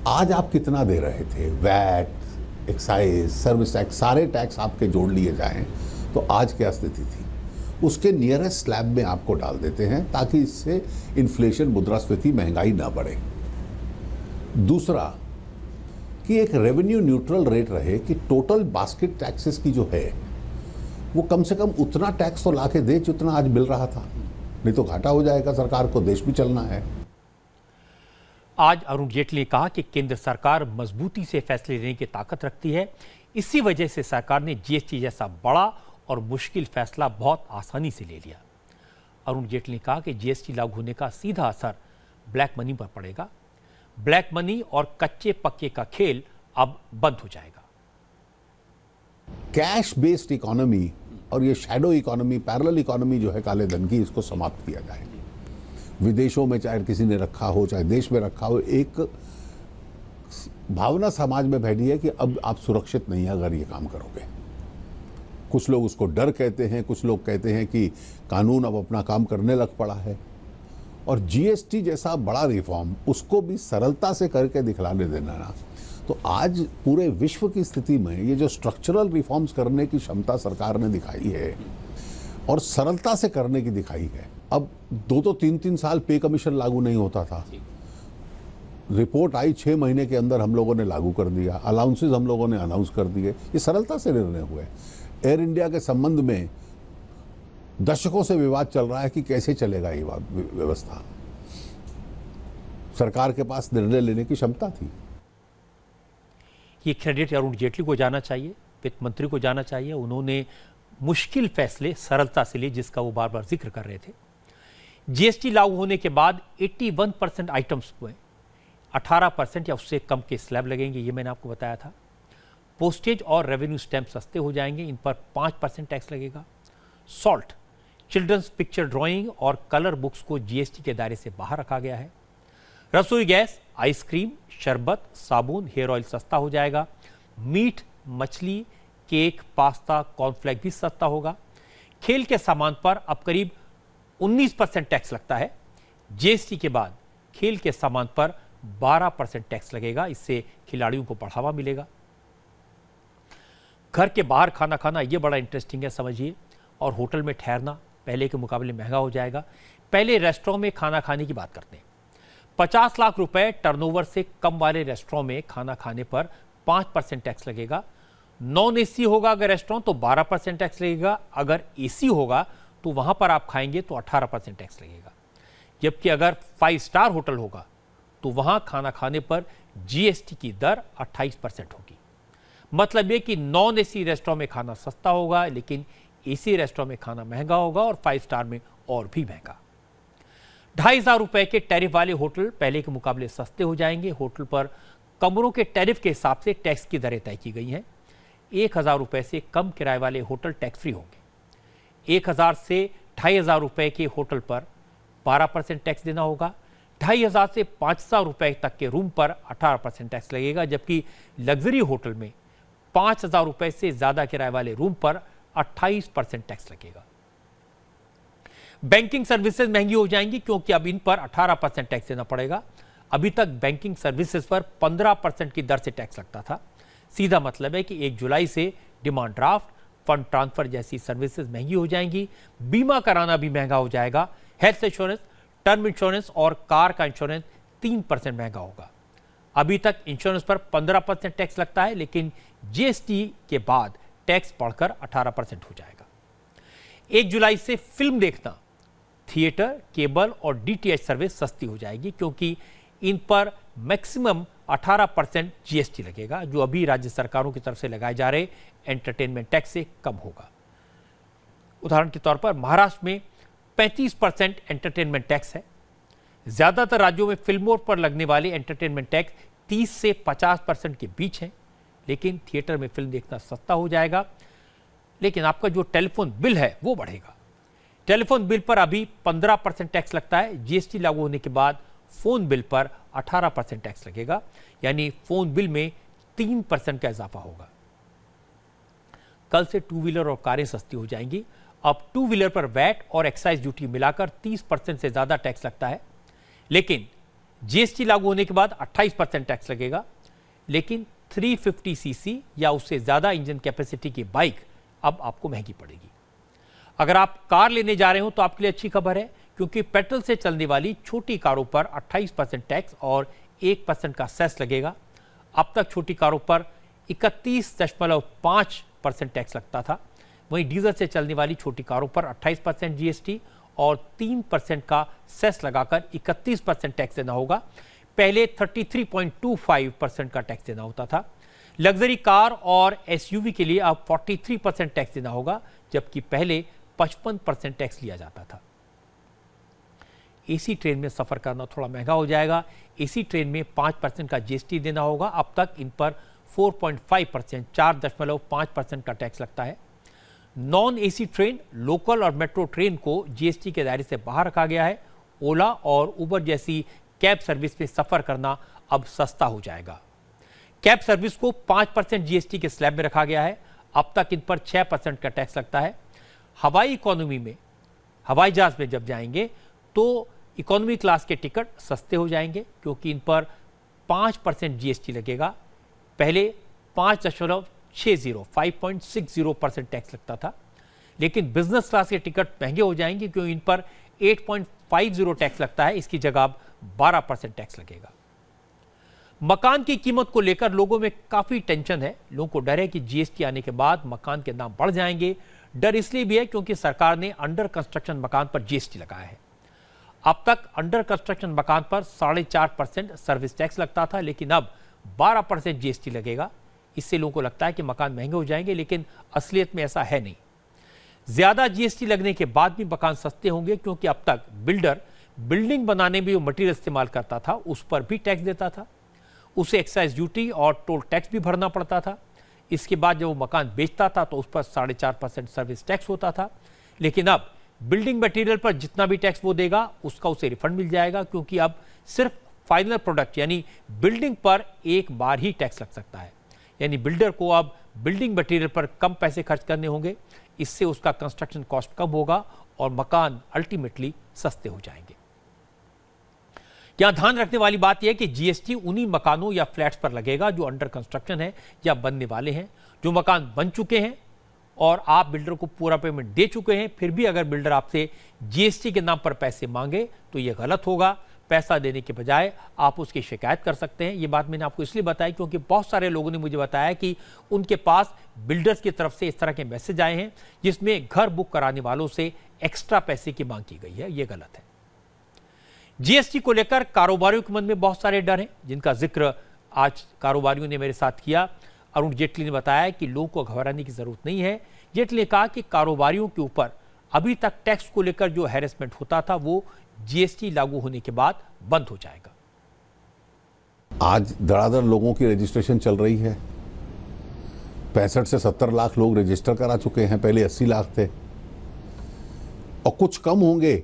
आज आप कितना दे रहे थे, वैट, एक्साइज, सर्विस टैक्स, सारे टैक्स आपके जोड़ लिए जाएं तो आज क्या स्थिति थी, उसके नियरेस्ट स्लैब में आपको डाल देते हैं ताकि इससे इन्फ्लेशन, मुद्रास्फीति, महंगाई ना बढ़े। दूसरा कि एक रेवेन्यू न्यूट्रल रेट रहे कि टोटल बास्केट टैक्सेस की जो है वो कम से कम उतना टैक्स तो ला के दे जितना आज मिल रहा था, नहीं तो घाटा हो जाएगा सरकार को, देश भी चलना है। आज अरुण जेटली ने कहा कि केंद्र सरकार मजबूती से फैसले लेने की ताकत रखती है, इसी वजह से सरकार ने जीएसटी जैसा बड़ा और मुश्किल फैसला बहुत आसानी से ले लिया। अरुण जेटली ने कहा कि जीएसटी लागू होने का सीधा असर ब्लैक मनी पर पड़ेगा। ब्लैक मनी और कच्चे पक्के का खेल अब बंद हो जाएगा। कैश बेस्ड इकोनॉमी और ये शैडो इकोनॉमी, पैरेलल इकोनॉमी जो है काले धन की, इसको समाप्त किया जाए। विदेशों में चाहे किसी ने रखा हो, चाहे देश में रखा हो, एक भावना समाज में बैठी है कि अब आप सुरक्षित नहीं है अगर ये काम करोगे। कुछ लोग उसको डर कहते हैं, कुछ लोग कहते हैं कि कानून अब अपना काम करने लग पड़ा है। और जीएसटी जैसा बड़ा रिफॉर्म, उसको भी सरलता से करके दिखलाने देना ना, तो आज पूरे विश्व की स्थिति में ये जो स्ट्रक्चरल रिफॉर्म्स करने की क्षमता सरकार ने दिखाई है और सरलता से करने की दिखाई है। अब 2 3 साल पे कमीशन लागू नहीं होता था, रिपोर्ट आई 6 महीने के अंदर हम लोगों ने लागू कर दिया, अलाउंसेस हम लोगों ने अनाउंस कर दिए, ये सरलता से निर्णय हुए। एयर इंडिया के संबंध में दशकों से विवाद चल रहा है कि कैसे चलेगा ये व्यवस्था, सरकार के पास निर्णय लेने की क्षमता थी। ये क्रेडिट अरुण जेटली को जाना चाहिए, वित्त मंत्री को जाना चाहिए। उन्होंने मुश्किल फैसले सरलता से लिए, जिसका वो बार बार जिक्र कर रहे थे। जीएसटी लागू होने के बाद 81% आइटम्स में 18% या उससे कम के स्लैब लगेंगे, ये मैंने आपको बताया था। पोस्टेज और रेवेन्यू स्टैंप सस्ते हो जाएंगे, इन पर 5% टैक्स लगेगा। सॉल्ट, चिल्ड्रंस पिक्चर ड्राइंग और कलर बुक्स को जीएसटी के दायरे से बाहर रखा गया है। रसोई गैस, आइसक्रीम, शरबत, साबुन, हेयर ऑयल सस्ता हो जाएगा। मीट, मछली, केक, पास्ता, कॉर्नफ्लेक्स भी सस्ता होगा। खेल के सामान पर अब करीब 19% टैक्स लगता है। जीएसटी के बाद खेल के सामान पर 12% टैक्स लगेगा, इससे खिलाड़ियों को बढ़ावा मिलेगा। घर के बाहर खाना खाना ये बड़ा इंटरेस्टिंग है, समझिए। और होटल में ठहरना पहले के मुकाबले महंगा हो जाएगा। पहले रेस्टोरेंट में खाना खाने की बात करते हैं, 50 लाख रुपए टर्नओवर से कम वाले रेस्टोरेंट में खाना खाने पर 5% टैक्स लगेगा। नॉन एसी होगा अगर रेस्टोरेंट तो 12% टैक्स लगेगा। अगर एसी होगा तो वहां पर आप खाएंगे तो 18% टैक्स लगेगा। जबकि अगर 5 स्टार होटल होगा तो वहां खाना खाने पर जीएसटी की दर 28% होगी। मतलब ये कि नॉन एसी रेस्टोरेंट में खाना सस्ता होगा, लेकिन एसी रेस्टोरेंट में खाना महंगा होगा और 5 स्टार में और भी महंगा। 2,500 रुपए के टैरिफ वाले होटल पहले के मुकाबले सस्ते हो जाएंगे। होटल पर कमरों के टैरिफ के हिसाब से टैक्स की दरें तय की गई हैं। 1,000 रुपए से कम किराए वाले होटल टैक्स फ्री होंगे। 1,000 से 2,500 रुपए के होटल पर 12% टैक्स देना होगा। 2,500 से 5,000 रुपए तक के रूम पर 18% टैक्स लगेगा, जबकि लग्जरी होटल में 5,000 रुपए से ज्यादा किराए वाले रूम पर 28% टैक्स लगेगा। बैंकिंग सर्विसेज महंगी हो जाएंगी क्योंकि अब इन पर 18% टैक्स देना पड़ेगा। अभी तक बैंकिंग सर्विसेज पर 15% की दर से टैक्स लगता था। सीधा मतलब है कि 1 जुलाई से डिमांड ड्राफ्ट, फंड ट्रांसफर जैसी सर्विसेज महंगी हो जाएंगी। बीमा कराना भी महंगा हो जाएगा। हेल्थ इंश्योरेंस, टर्म इंश्योरेंस और कार का इंश्योरेंस 3% महंगा होगा। अभी तक इंश्योरेंस पर 15% टैक्स लगता है, लेकिन जीएसटी के बाद टैक्स बढ़कर 18% हो जाएगा। 1 जुलाई से फिल्म देखना, थिएटर, केबल और डीटीएच सर्विस सस्ती हो जाएगी क्योंकि इन पर मैक्सिमम 18% जीएसटी लगेगा, जो अभी राज्य सरकारों की तरफ से लगाए जा रहे एंटरटेनमेंट टैक्स से कम होगा। उदाहरण के तौर पर महाराष्ट्र में 35% एंटरटेनमेंट टैक्स है, ज्यादातर राज्यों में फिल्मों पर लगने वाले एंटरटेनमेंट टैक्स 30 से 50% के बीच हैं, लेकिन थिएटर में फिल्म देखना सस्ता हो जाएगा। लेकिन आपका जो टेलीफोन बिल है वो बढ़ेगा। टेलीफोन बिल पर अभी 15% टैक्स लगता है। जीएसटी लागू होने के बाद फोन बिल पर 18% टैक्स लगेगा, यानी फोन बिल में 3% का इजाफा होगा। कल से टू व्हीलर और कारें सस्ती हो जाएंगी। अब टू व्हीलर पर वैट और एक्साइज ड्यूटी मिलाकर 30% से ज्यादा टैक्स लगता है, लेकिन जीएसटी लागू होने के बाद 28% टैक्स लगेगा। लेकिन 350 सीसी या उससे ज्यादा इंजन कैपेसिटी की बाइक अब आपको महंगी पड़ेगी। अगर आप कार लेने जा रहे हो तो आपके लिए अच्छी खबर है, क्योंकि पेट्रोल से चलने वाली छोटी कारों पर 28% टैक्स और 1% का सेस लगेगा। अब तक छोटी कारों पर 31.5% टैक्स लगता था। वहीं डीजल से चलने वाली छोटी कारों पर 28% जीएसटी और 3% का सेस लगाकर 31% टैक्स देना होगा। पहले 33.25% का टैक्स देना होता था। लग्जरी कार और एसयूवी के लिए अब 43% टैक्स देना होगा, जबकि पहले 55% टैक्स लिया जाता था। एसी ट्रेन में सफर करना थोड़ा महंगा हो जाएगा। एसी ट्रेन में 5% का जीएसटी देना होगा। अब तक इन पर 4.5% 4.5% का टैक्स लगता है। नॉन एसी ट्रेन, लोकल और मेट्रो ट्रेन को जीएसटी के दायरे से बाहर रखा गया है। ओला और उबर जैसी कैब सर्विस में सफर करना अब सस्ता हो जाएगा। कैब सर्विस को 5% जीएसटी के स्लैब में रखा गया है। अब तक इन पर 6% का टैक्स लगता है। हवाई इकोनॉमी में, हवाई जहाज में जब जाएंगे तो इकोनॉमी क्लास के टिकट सस्ते हो जाएंगे, क्योंकि इन पर 5% जीएसटी लगेगा। पहले 5.60% टैक्स लगता था। लेकिन बिजनेस क्लास के टिकट महंगे हो जाएंगे, क्योंकि इन पर 8.50 टैक्स लगता है। इसकी जगह अब 12% टैक्स लगेगा। मकान की कीमत को लेकर लोगों में काफी टेंशन है। लोगों को डर है कि जीएसटी आने के बाद मकान के दाम बढ़ जाएंगे। डर इसलिए भी है क्योंकि सरकार ने अंडर कंस्ट्रक्शन मकान पर जीएसटी लगाया है। अब तक अंडर कंस्ट्रक्शन मकान पर 4.5% सर्विस टैक्स लगता था, लेकिन अब 12% जीएसटी लगेगा। इससे लोगों को लगता है कि मकान महंगे हो जाएंगे, लेकिन असलियत में ऐसा है नहीं। ज्यादा जीएसटी लगने के बाद भी मकान सस्ते होंगे, क्योंकि अब तक बिल्डर बिल्डिंग बनाने में जो मटेरियल इस्तेमाल करता था उस पर भी टैक्स देता था। उसे एक्साइज ड्यूटी और टोल टैक्स भी भरना पड़ता था। इसके बाद जब वो मकान बेचता था तो उस पर 4.5% सर्विस टैक्स होता था। लेकिन अब बिल्डिंग मटेरियल पर जितना भी टैक्स वो देगा उसका उसे रिफंड मिल जाएगा, क्योंकि अब सिर्फ फाइनल प्रोडक्ट यानी बिल्डिंग पर एक बार ही टैक्स लग सकता है। यानी बिल्डर को अब बिल्डिंग मटेरियल पर कम पैसे खर्च करने होंगे। इससे उसका कंस्ट्रक्शन कॉस्ट कम होगा और मकान अल्टीमेटली सस्ते हो जाएंगे। यहां ध्यान रखने वाली बात यह है कि जीएसटी उन्हीं मकानों या फ्लैट्स पर लगेगा जो अंडर कंस्ट्रक्शन है या बनने वाले हैं। जो मकान बन चुके हैं और आप बिल्डर को पूरा पेमेंट दे चुके हैं, फिर भी अगर बिल्डर आपसे जीएसटी के नाम पर पैसे मांगे तो यह गलत होगा। पैसा देने के बजाय आप उसकी शिकायत कर सकते हैं। ये बात मैंने आपको इसलिए बताई क्योंकि बहुत सारे लोगों ने मुझे बताया कि उनके पास बिल्डर्स की तरफ से इस तरह के मैसेज आए हैं जिसमें घर बुक कराने वालों से एक्स्ट्रा पैसे की मांग की गई है। यह गलत है। जीएसटी को लेकर कारोबारियों के मन में बहुत सारे डर हैं, जिनका जिक्र आज कारोबारियों ने मेरे साथ किया। अरुण जेटली ने बताया कि लोगों को घबराने की जरूरत नहीं है। जेटली ने कहा कि कारोबारियों के ऊपर अभी तक टैक्स को लेकर जो हैरेसमेंट होता था वो जीएसटी लागू होने के बाद बंद हो जाएगा। आज धड़ाधड़ लोगों की रजिस्ट्रेशन चल रही है। 65 से 70 लाख लोग रजिस्टर करा चुके हैं, पहले 80 लाख थे और कुछ कम होंगे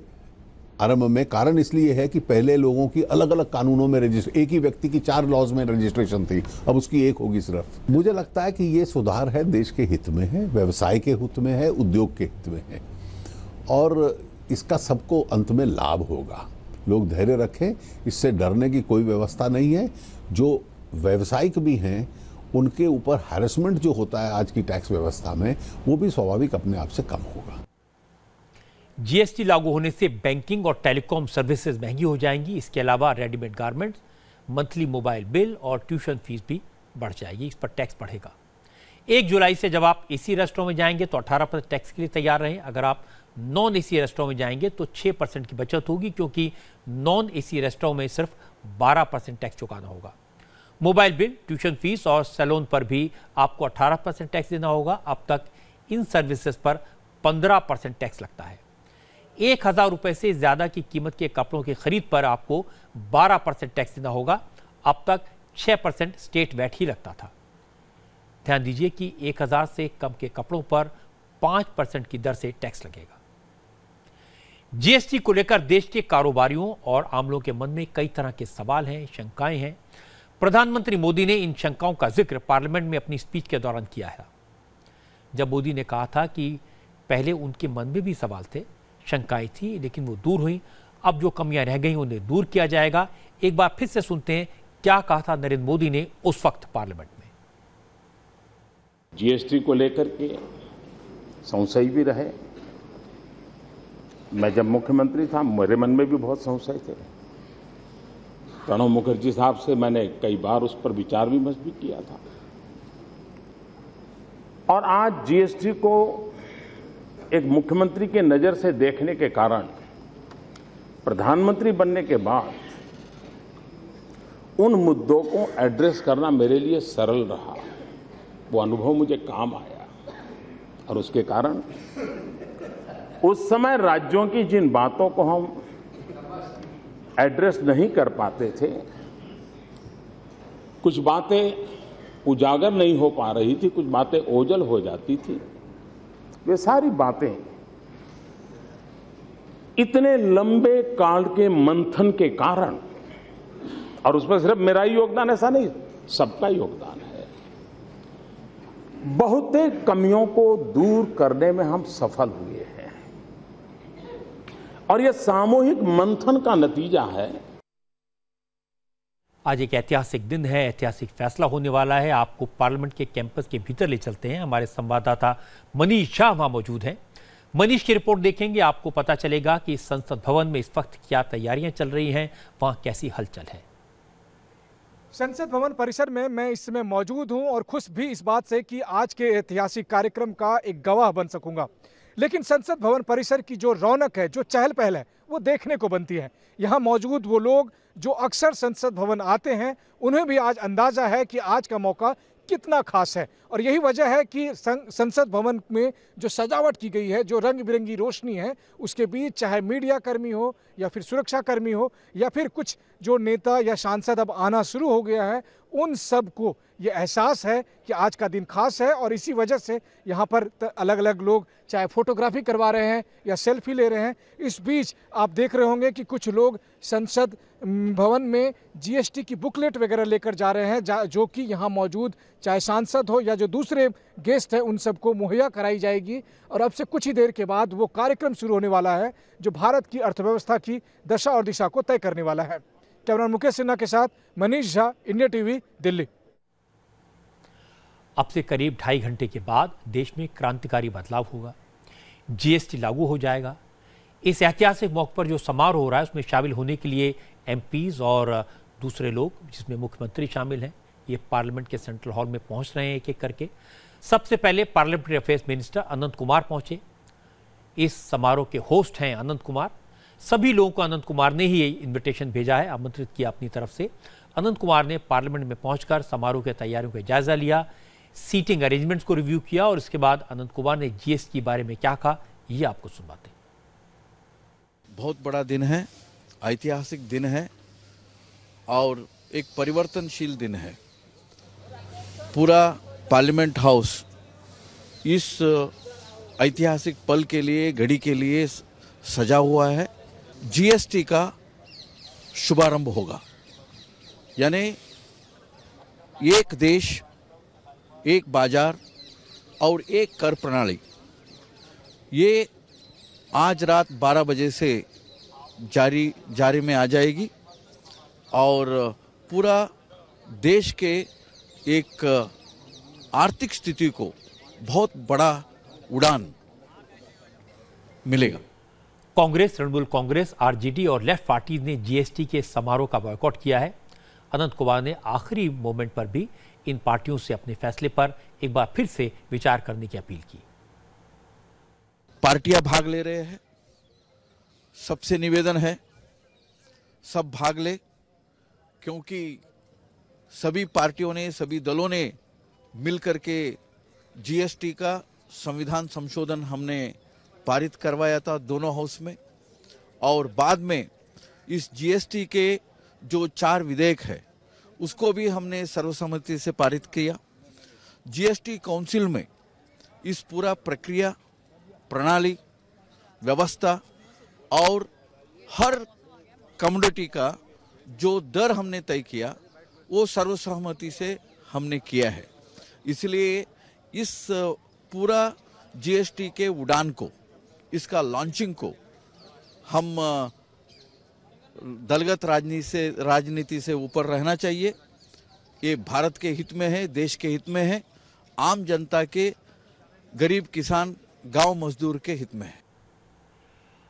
आरंभ में। कारण इसलिए है कि पहले लोगों की अलग अलग कानूनों में रजिस्टर, एक ही व्यक्ति की 4 लॉज में रजिस्ट्रेशन थी, अब उसकी एक होगी सिर्फ। मुझे लगता है कि ये सुधार है, देश के हित में है, व्यवसाय के हित में है, उद्योग के हित में है और इसका सबको अंत में लाभ होगा। लोग धैर्य रखें, इससे डरने की कोई व्यवस्था नहीं है। जो व्यावसायिक भी हैं उनके ऊपर हैरेसमेंट जो होता है आज की टैक्स व्यवस्था में, वो भी स्वाभाविक अपने आप से कम होगा। जीएसटी लागू होने से बैंकिंग और टेलीकॉम सर्विसेज महंगी हो जाएंगी। इसके अलावा readymade garments, monthly mobile bill और ट्यूशन फीस भी बढ़ जाएगी। इस पर टैक्स बढ़ेगा। 1 जुलाई से जब आप एसी रेस्टोरेंट में जाएंगे तो 18% टैक्स के लिए तैयार रहें। अगर आप नॉन एसी रेस्टोरेंट में जाएंगे तो 6% की बचत होगी, क्योंकि नॉन एसी रेस्टोरेंट में सिर्फ 12% टैक्स चुकाना होगा। मोबाइल बिल, ट्यूशन फीस और सैलून पर भी आपको 18% टैक्स देना होगा। अब तक इन सर्विसेज पर 15% टैक्स लगता है। 1,000 रुपए से ज्यादा की कीमत के कपड़ों की खरीद पर आपको 12% टैक्स देना होगा। अब तक 6% स्टेट वैट ही लगता था। ध्यान दीजिए कि 1,000 से कम के कपड़ों पर 5% की दर से टैक्स लगेगा। जीएसटी को लेकर देश के कारोबारियों और आमलों के मन में कई तरह के सवाल हैं, शंकाएं हैं। प्रधानमंत्री मोदी ने इन शंकाओं का जिक्र पार्लियामेंट में अपनी स्पीच के दौरान किया है। जब मोदी ने कहा था कि पहले उनके मन में भी सवाल थे, शंकाएं थी, लेकिन वो दूर हुई। अब जो कमियां रह गई उन्हें दूर किया जाएगा। एक बार फिर से सुनते हैं क्या कहा था नरेंद्र मोदी ने उस वक्त पार्लियामेंट में। जीएसटी को लेकर के संशय भी रहे। मैं जब मुख्यमंत्री था मेरे मन में भी बहुत संशय थे। प्रणब मुखर्जी साहब से मैंने कई बार उस पर विचार विमर्श भी किया था। और आज जीएसटी को एक मुख्यमंत्री के नजर से देखने के कारण प्रधानमंत्री बनने के बाद उन मुद्दों को एड्रेस करना मेरे लिए सरल रहा। वो अनुभव मुझे काम आया और उसके कारण उस समय राज्यों की जिन बातों को हम एड्रेस नहीं कर पाते थे, कुछ बातें उजागर नहीं हो पा रही थी, कुछ बातें ओझल हो जाती थी, वे सारी बातें इतने लंबे काल के मंथन के कारण, और उसमें सिर्फ मेरा ही योगदान ऐसा नहीं, सबका योगदान है, बहुतेरे कमियों को दूर करने में हम सफल हुए हैं। और यह सामूहिक मंथन का नतीजा है। आज एक ऐतिहासिक दिन है, ऐतिहासिक फैसला होने वाला है। आपको पार्लियामेंट के कैंपस के भीतर ले चलते हैं। हमारे संवाददाता मनीष शाह वहां मौजूद हैं। मनीष की रिपोर्ट देखेंगे, आपको पता चलेगा कि संसद भवन में इस वक्त क्या तैयारियां चल रही हैं, वहां कैसी हलचल है। संसद भवन परिसर में मैं इस समय मौजूद हूं और खुश भी इस बात से कि आज के ऐतिहासिक कार्यक्रम का एक गवाह बन सकूंगा। लेकिन संसद भवन परिसर की जो रौनक है, जो चहल पहल है, वो देखने को बनती है। यहाँ मौजूद वो लोग जो अक्सर संसद भवन आते हैं, उन्हें भी आज अंदाजा है कि आज का मौका कितना खास है। और यही वजह है कि संसद भवन में जो सजावट की गई है, जो रंग बिरंगी रोशनी है, उसके बीच चाहे मीडिया कर्मी हो या फिर सुरक्षा कर्मी हो या फिर कुछ जो नेता या सांसद अब आना शुरू हो गया है, उन सब को ये एहसास है कि आज का दिन खास है। और इसी वजह से यहाँ पर अलग अलग लोग चाहे फोटोग्राफी करवा रहे हैं या सेल्फी ले रहे हैं। इस बीच आप देख रहे होंगे कि कुछ लोग संसद भवन में जीएसटी की बुकलेट वगैरह लेकर जा रहे हैं, जो कि यहाँ मौजूद चाहे सांसद हो या जो दूसरे गेस्ट हैं उन सबको मुहैया कराई जाएगी। और अब से कुछ ही देर के बाद वो कार्यक्रम शुरू होने वाला है जो भारत की अर्थव्यवस्था की दशा और दिशा को तय करने वाला है। कैमरामैन मुकेश सिन्हा के साथ मनीष झा, इंडिया टीवी, दिल्ली। अब से करीब 2.5 घंटे के बाद देश में क्रांतिकारी बदलाव होगा। जीएसटी लागू हो जाएगा। इस ऐतिहासिक मौके पर जो समारोह हो रहा है उसमें शामिल होने के लिए एमपीज और दूसरे लोग, जिसमें मुख्यमंत्री शामिल हैं, ये पार्लियामेंट के सेंट्रल हॉल में पहुंच रहे हैं एक एक करके। सबसे पहले पार्लियामेंट्री अफेयर्स मिनिस्टर अनंत कुमार पहुंचे। इस समारोह के होस्ट हैं अनंत कुमार। सभी लोगों को अनंत कुमार ने ही इन्विटेशन भेजा है, आमंत्रित किया अपनी तरफ से। अनंत कुमार ने पार्लियामेंट में पहुंचकर समारोह की तैयारियों का जायजा लिया, सीटिंग अरेंजमेंट्स को रिव्यू किया और इसके बाद अनंत कुमार ने जीएसटी के बारे में क्या कहा, ये आपको सुनवाते हैं। बहुत बड़ा दिन है, ऐतिहासिक दिन है और एक परिवर्तनशील दिन है। पूरा पार्लियामेंट हाउस इस ऐतिहासिक पल के लिए, घड़ी के लिए सजा हुआ है। जीएसटी का शुभारंभ होगा, यानी एक देश, एक बाजार और एक कर प्रणाली, ये आज रात 12 बजे से जारी में आ जाएगी और पूरा देश के एक आर्थिक स्थिति को बहुत बड़ा उड़ान मिलेगा। कांग्रेस, तृणमूल कांग्रेस, आरजेडी और लेफ्ट पार्टी ने जीएसटी के समारोह का बॉयकॉट किया है। अनंत कुमार ने आखिरी मोमेंट पर भी इन पार्टियों से अपने फैसले पर एक बार फिर से विचार करने की अपील की। पार्टियां भाग ले रहे हैं, सबसे निवेदन है सब भाग ले, क्योंकि सभी पार्टियों ने, सभी दलों ने मिलकर के जीएसटी का संविधान संशोधन हमने पारित करवाया था दोनों हाउस में, और बाद में इस जीएसटी के जो 4 विधेयक है उसको भी हमने सर्वसम्मति से पारित किया। जीएसटी काउंसिल में इस पूरा प्रक्रिया, प्रणाली, व्यवस्था और हर कम्युनिटी का जो दर हमने तय किया वो सर्वसहमति से हमने किया है। इसलिए इस पूरा जीएसटी के उड़ान को, इसका लॉन्चिंग को हम दलगत राजनीति से ऊपर रहना चाहिए। ये भारत के हित में है, देश के हित में है, आम जनता के, गरीब किसान, गांव मजदूर के हित में है।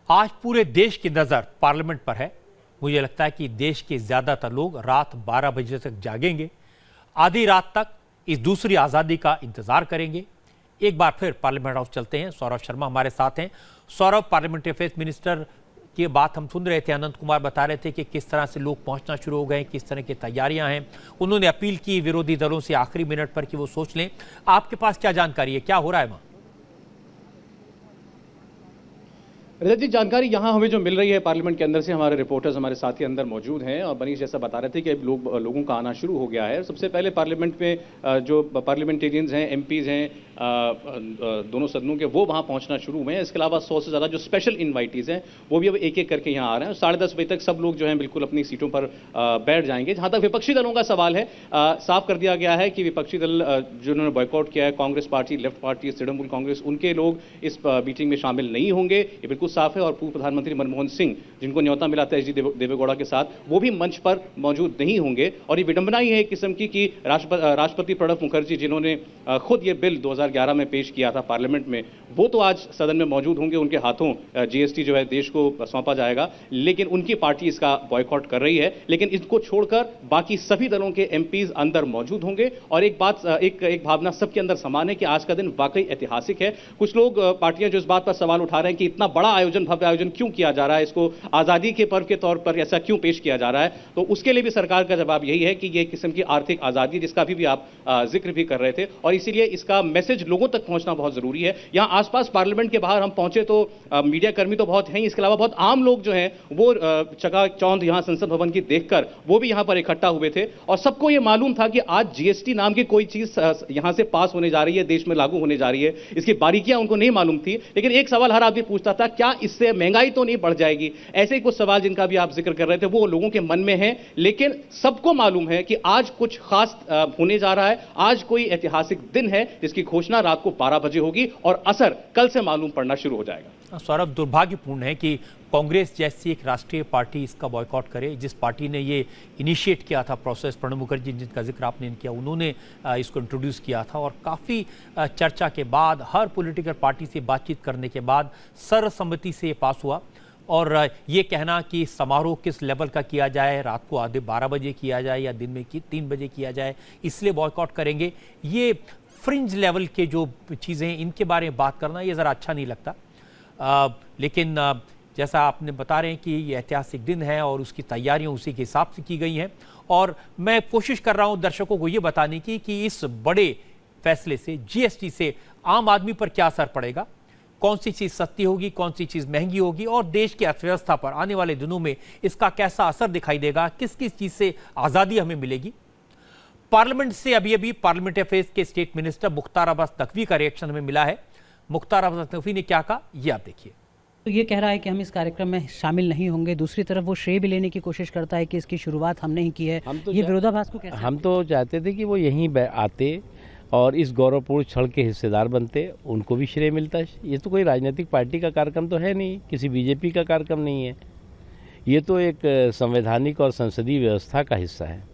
आज पूरे देश की नजर पार्लियामेंट पर है। मुझे लगता है कि देश के ज्यादातर लोग रात 12 बजे तक जागेंगे, आधी रात तक इस दूसरी आजादी का इंतजार करेंगे। एक बार फिर पार्लियामेंट हाउस चलते हैं। सौरभ शर्मा हमारे साथ हैं। सौरभ, पार्लियामेंट्री अफेयर्स मिनिस्टर की बात हम सुन रहे थे, अनंत कुमार बता रहे थे कि किस तरह से लोग पहुंचना शुरू हो गए, किस तरह की तैयारियां हैं। उन्होंने अपील की विरोधी दलों से आखिरी मिनट पर कि वो सोच लें। आपके पास क्या जानकारी है, क्या हो रहा है वहां? रजत जी, जानकारी यहाँ हमें जो मिल रही है पार्लियामेंट के अंदर से, हमारे रिपोर्टर्स हमारे साथी अंदर मौजूद हैं और मनीष जैसा बता रहे थे कि अब लोगों का आना शुरू हो गया है। सबसे पहले पार्लियामेंट में जो पार्लियामेंटेरियंस हैं, एमपीज हैं दोनों सदनों के, वो वहाँ पहुँचना शुरू हुए हैं। इसके अलावा 100 से ज़्यादा जो स्पेशल इन्वाइटीज़ हैं वो भी अब एक एक करके यहाँ आ रहे हैं। 10:30 बजे तक सब लोग जो हैं बिल्कुल अपनी सीटों पर बैठ जाएंगे। जहाँ तक विपक्षी दलों का सवाल है, साफ कर दिया गया है कि विपक्षी दल जिन्होंने बॉयकॉट किया है, Congress party, left party, Trinamool Congress, उनके लोग इस मीटिंग में शामिल नहीं होंगे, ये बिल्कुल साफ है। और पूर्व प्रधानमंत्री मनमोहन सिंह, जिनको न्योता मिला था एचडी देवेगौड़ा के साथ, वो भी मंच पर मौजूद नहीं होंगे। और ये विडंबना ही है एक किस्म की कि राष्ट्रपति प्रणब मुखर्जी, जिन्होंने खुद ये बिल 2011 में पेश किया था पार्लियामेंट में, वो तो आज सदन में मौजूद होंगे। उनके हाथों जीएसटी जो है देश को सौंपा जाएगा, लेकिन उनकी पार्टी इसका बॉयकॉट कर रही है। लेकिन इसको छोड़कर बाकी सभी दलों के एमपीज अंदर मौजूद होंगे। और एक बात, एक भावना सबके अंदर समान है कि आज का दिन वाकई ऐतिहासिक है। कुछ लोग, पार्टियां जो इस बात पर सवाल उठा रहे हैं कि इतना बड़ा आयोजन, भव्य आयोजन क्यों किया जा रहा है, इसको आजादी के पर्व के तौर पर ऐसा क्यों पेश किया जा रहा है, तो उसके लिए भी सरकार का जवाब यही है कि यह किस्म की आर्थिक आजादी, जिसका भी आप जिक्र भी कर रहे थे, और इसीलिए इसका मैसेज लोगों तक पहुंचना बहुत जरूरी है। यहां आसपास पार्लियामेंट के बाहर हम पहुंचे तो मीडिया कर्मी तो बहुत हैं, इसके अलावा बहुत आम लोग जो हैं वो चकाचौंध यहां संसद भवन की देखकर वो भी यहां पर इकट्ठा हुए थे। और सबको यह मालूम था कि आज जीएसटी नाम की कोई चीज यहां से पास होने जा रही है, देश में लागू होने जा रही है। इसकी बारीकियां उनको नहीं मालूम थी, लेकिन एक सवाल हर आदमी पूछता था, क्या इससे महंगाई तो नहीं बढ़ जाएगी? ऐसे ही कुछ सवाल जिनका भी आप जिक्र कर रहे थे वो लोगों के मन में है। लेकिन सबको मालूम है कि आज कुछ खास होने जा रहा है, आज कोई ऐतिहासिक दिन है जिसकी घोषणा रात को 12 बजे होगी और असर कल से मालूम पड़ना शुरू हो जाएगा। सौरभ, दुर्भाग्यपूर्ण है कि कांग्रेस जैसी एक राष्ट्रीय पार्टी इसका बॉयकॉट करे। जिस पार्टी ने ये इनिशिएट किया था प्रोसेस, प्रणब मुखर्जी जिनका जिक्र आपने किया, उन्होंने इसको इंट्रोड्यूस किया था और काफ़ी चर्चा के बाद, हर पॉलिटिकल पार्टी से बातचीत करने के बाद सर्वसम्मति से ये पास हुआ। और ये कहना कि समारोह किस लेवल का किया जाए, रात को आधे 12 बजे किया जाए या दिन में 3 बजे किया जाए, इसलिए बॉयकॉट करेंगे, ये फ्रिंज लेवल के जो चीज़ें हैं इनके बारे में बात करना ये ज़रा अच्छा नहीं लगता। लेकिन जैसा आपने बता रहे हैं कि ये ऐतिहासिक दिन है और उसकी तैयारियां उसी के हिसाब से की गई हैं। और मैं कोशिश कर रहा हूं दर्शकों को ये बताने की कि इस बड़े फैसले से, जीएसटी से आम आदमी पर क्या असर पड़ेगा, कौन सी चीज़ सस्ती होगी, कौन सी चीज़ महंगी होगी, और देश की अर्थव्यवस्था पर आने वाले दिनों में इसका कैसा असर दिखाई देगा, किस किस चीज़ से आज़ादी हमें मिलेगी। पार्लियामेंट से अभी पार्लियामेंट्री अफेयर्स के स्टेट मिनिस्टर मुख्तार अब्बास नकवी का रिएक्शन हमें मिला है। मुख्तार अब्बास नकवी ने क्या कहा, ये आप देखिए। तो ये कह रहा है कि हम इस कार्यक्रम में शामिल नहीं होंगे। दूसरी तरफ वो श्रेय भी लेने की कोशिश करता है कि इसकी शुरुआत हमने ही की है। ये विरोधाभास को कैसे? हम तो चाहते थे कि वो यहीं आते और इस गौरवपूर्ण क्षण के हिस्सेदार बनते, उनको भी श्रेय मिलता। ये तो कोई राजनीतिक पार्टी का कार्यक्रम तो है नहीं, किसी बीजेपी का कार्यक्रम नहीं है, ये तो एक संवैधानिक और संसदीय व्यवस्था का हिस्सा है।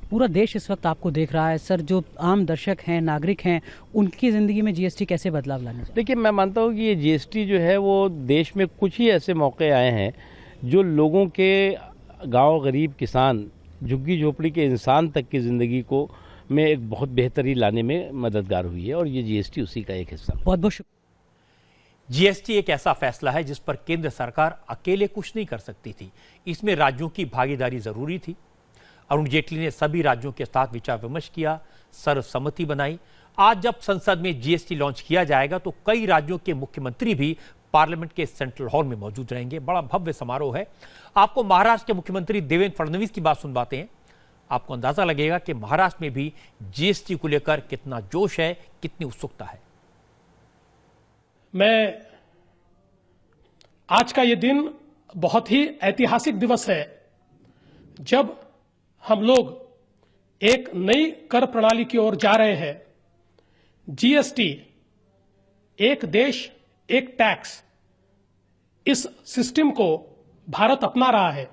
पूरा देश इस वक्त आपको देख रहा है सर, जो आम दर्शक हैं, नागरिक हैं, उनकी ज़िंदगी में जीएसटी कैसे बदलाव लाने चाहिए? देखिए, मैं मानता हूँ कि ये जीएसटी जो है वो देश में कुछ ही ऐसे मौके आए हैं जो लोगों के, गांव, गरीब, किसान, झुग्गी झोपड़ी के इंसान तक की ज़िंदगी को में एक बहुत बेहतरी लाने में मददगार हुई है, और ये जीएसटी उसी का एक हिस्सा। बहुत बहुत शुक्रिया। जीएसटी एक ऐसा फैसला है जिस पर केंद्र सरकार अकेले कुछ नहीं कर सकती थी, इसमें राज्यों की भागीदारी जरूरी थी। अरुण जेटली ने सभी राज्यों के साथ विचार विमर्श किया, सर्वसम्मति बनाई। आज जब संसद में जीएसटी लॉन्च किया जाएगा तो कई राज्यों के मुख्यमंत्री भी पार्लियामेंट के सेंट्रल हॉल में मौजूद रहेंगे। बड़ा भव्य समारोह है। आपको महाराष्ट्र के मुख्यमंत्री देवेंद्र फडणवीस की बात सुनवाते हैं। आपको अंदाजा लगेगा कि महाराष्ट्र में भी जीएसटी को लेकर कितना जोश है, कितनी उत्सुकता है। मैं आज का ये दिन बहुत ही ऐतिहासिक दिवस है जब हम लोग एक नई कर प्रणाली की ओर जा रहे हैं। जीएसटी, एक देश एक टैक्स, इस सिस्टम को भारत अपना रहा है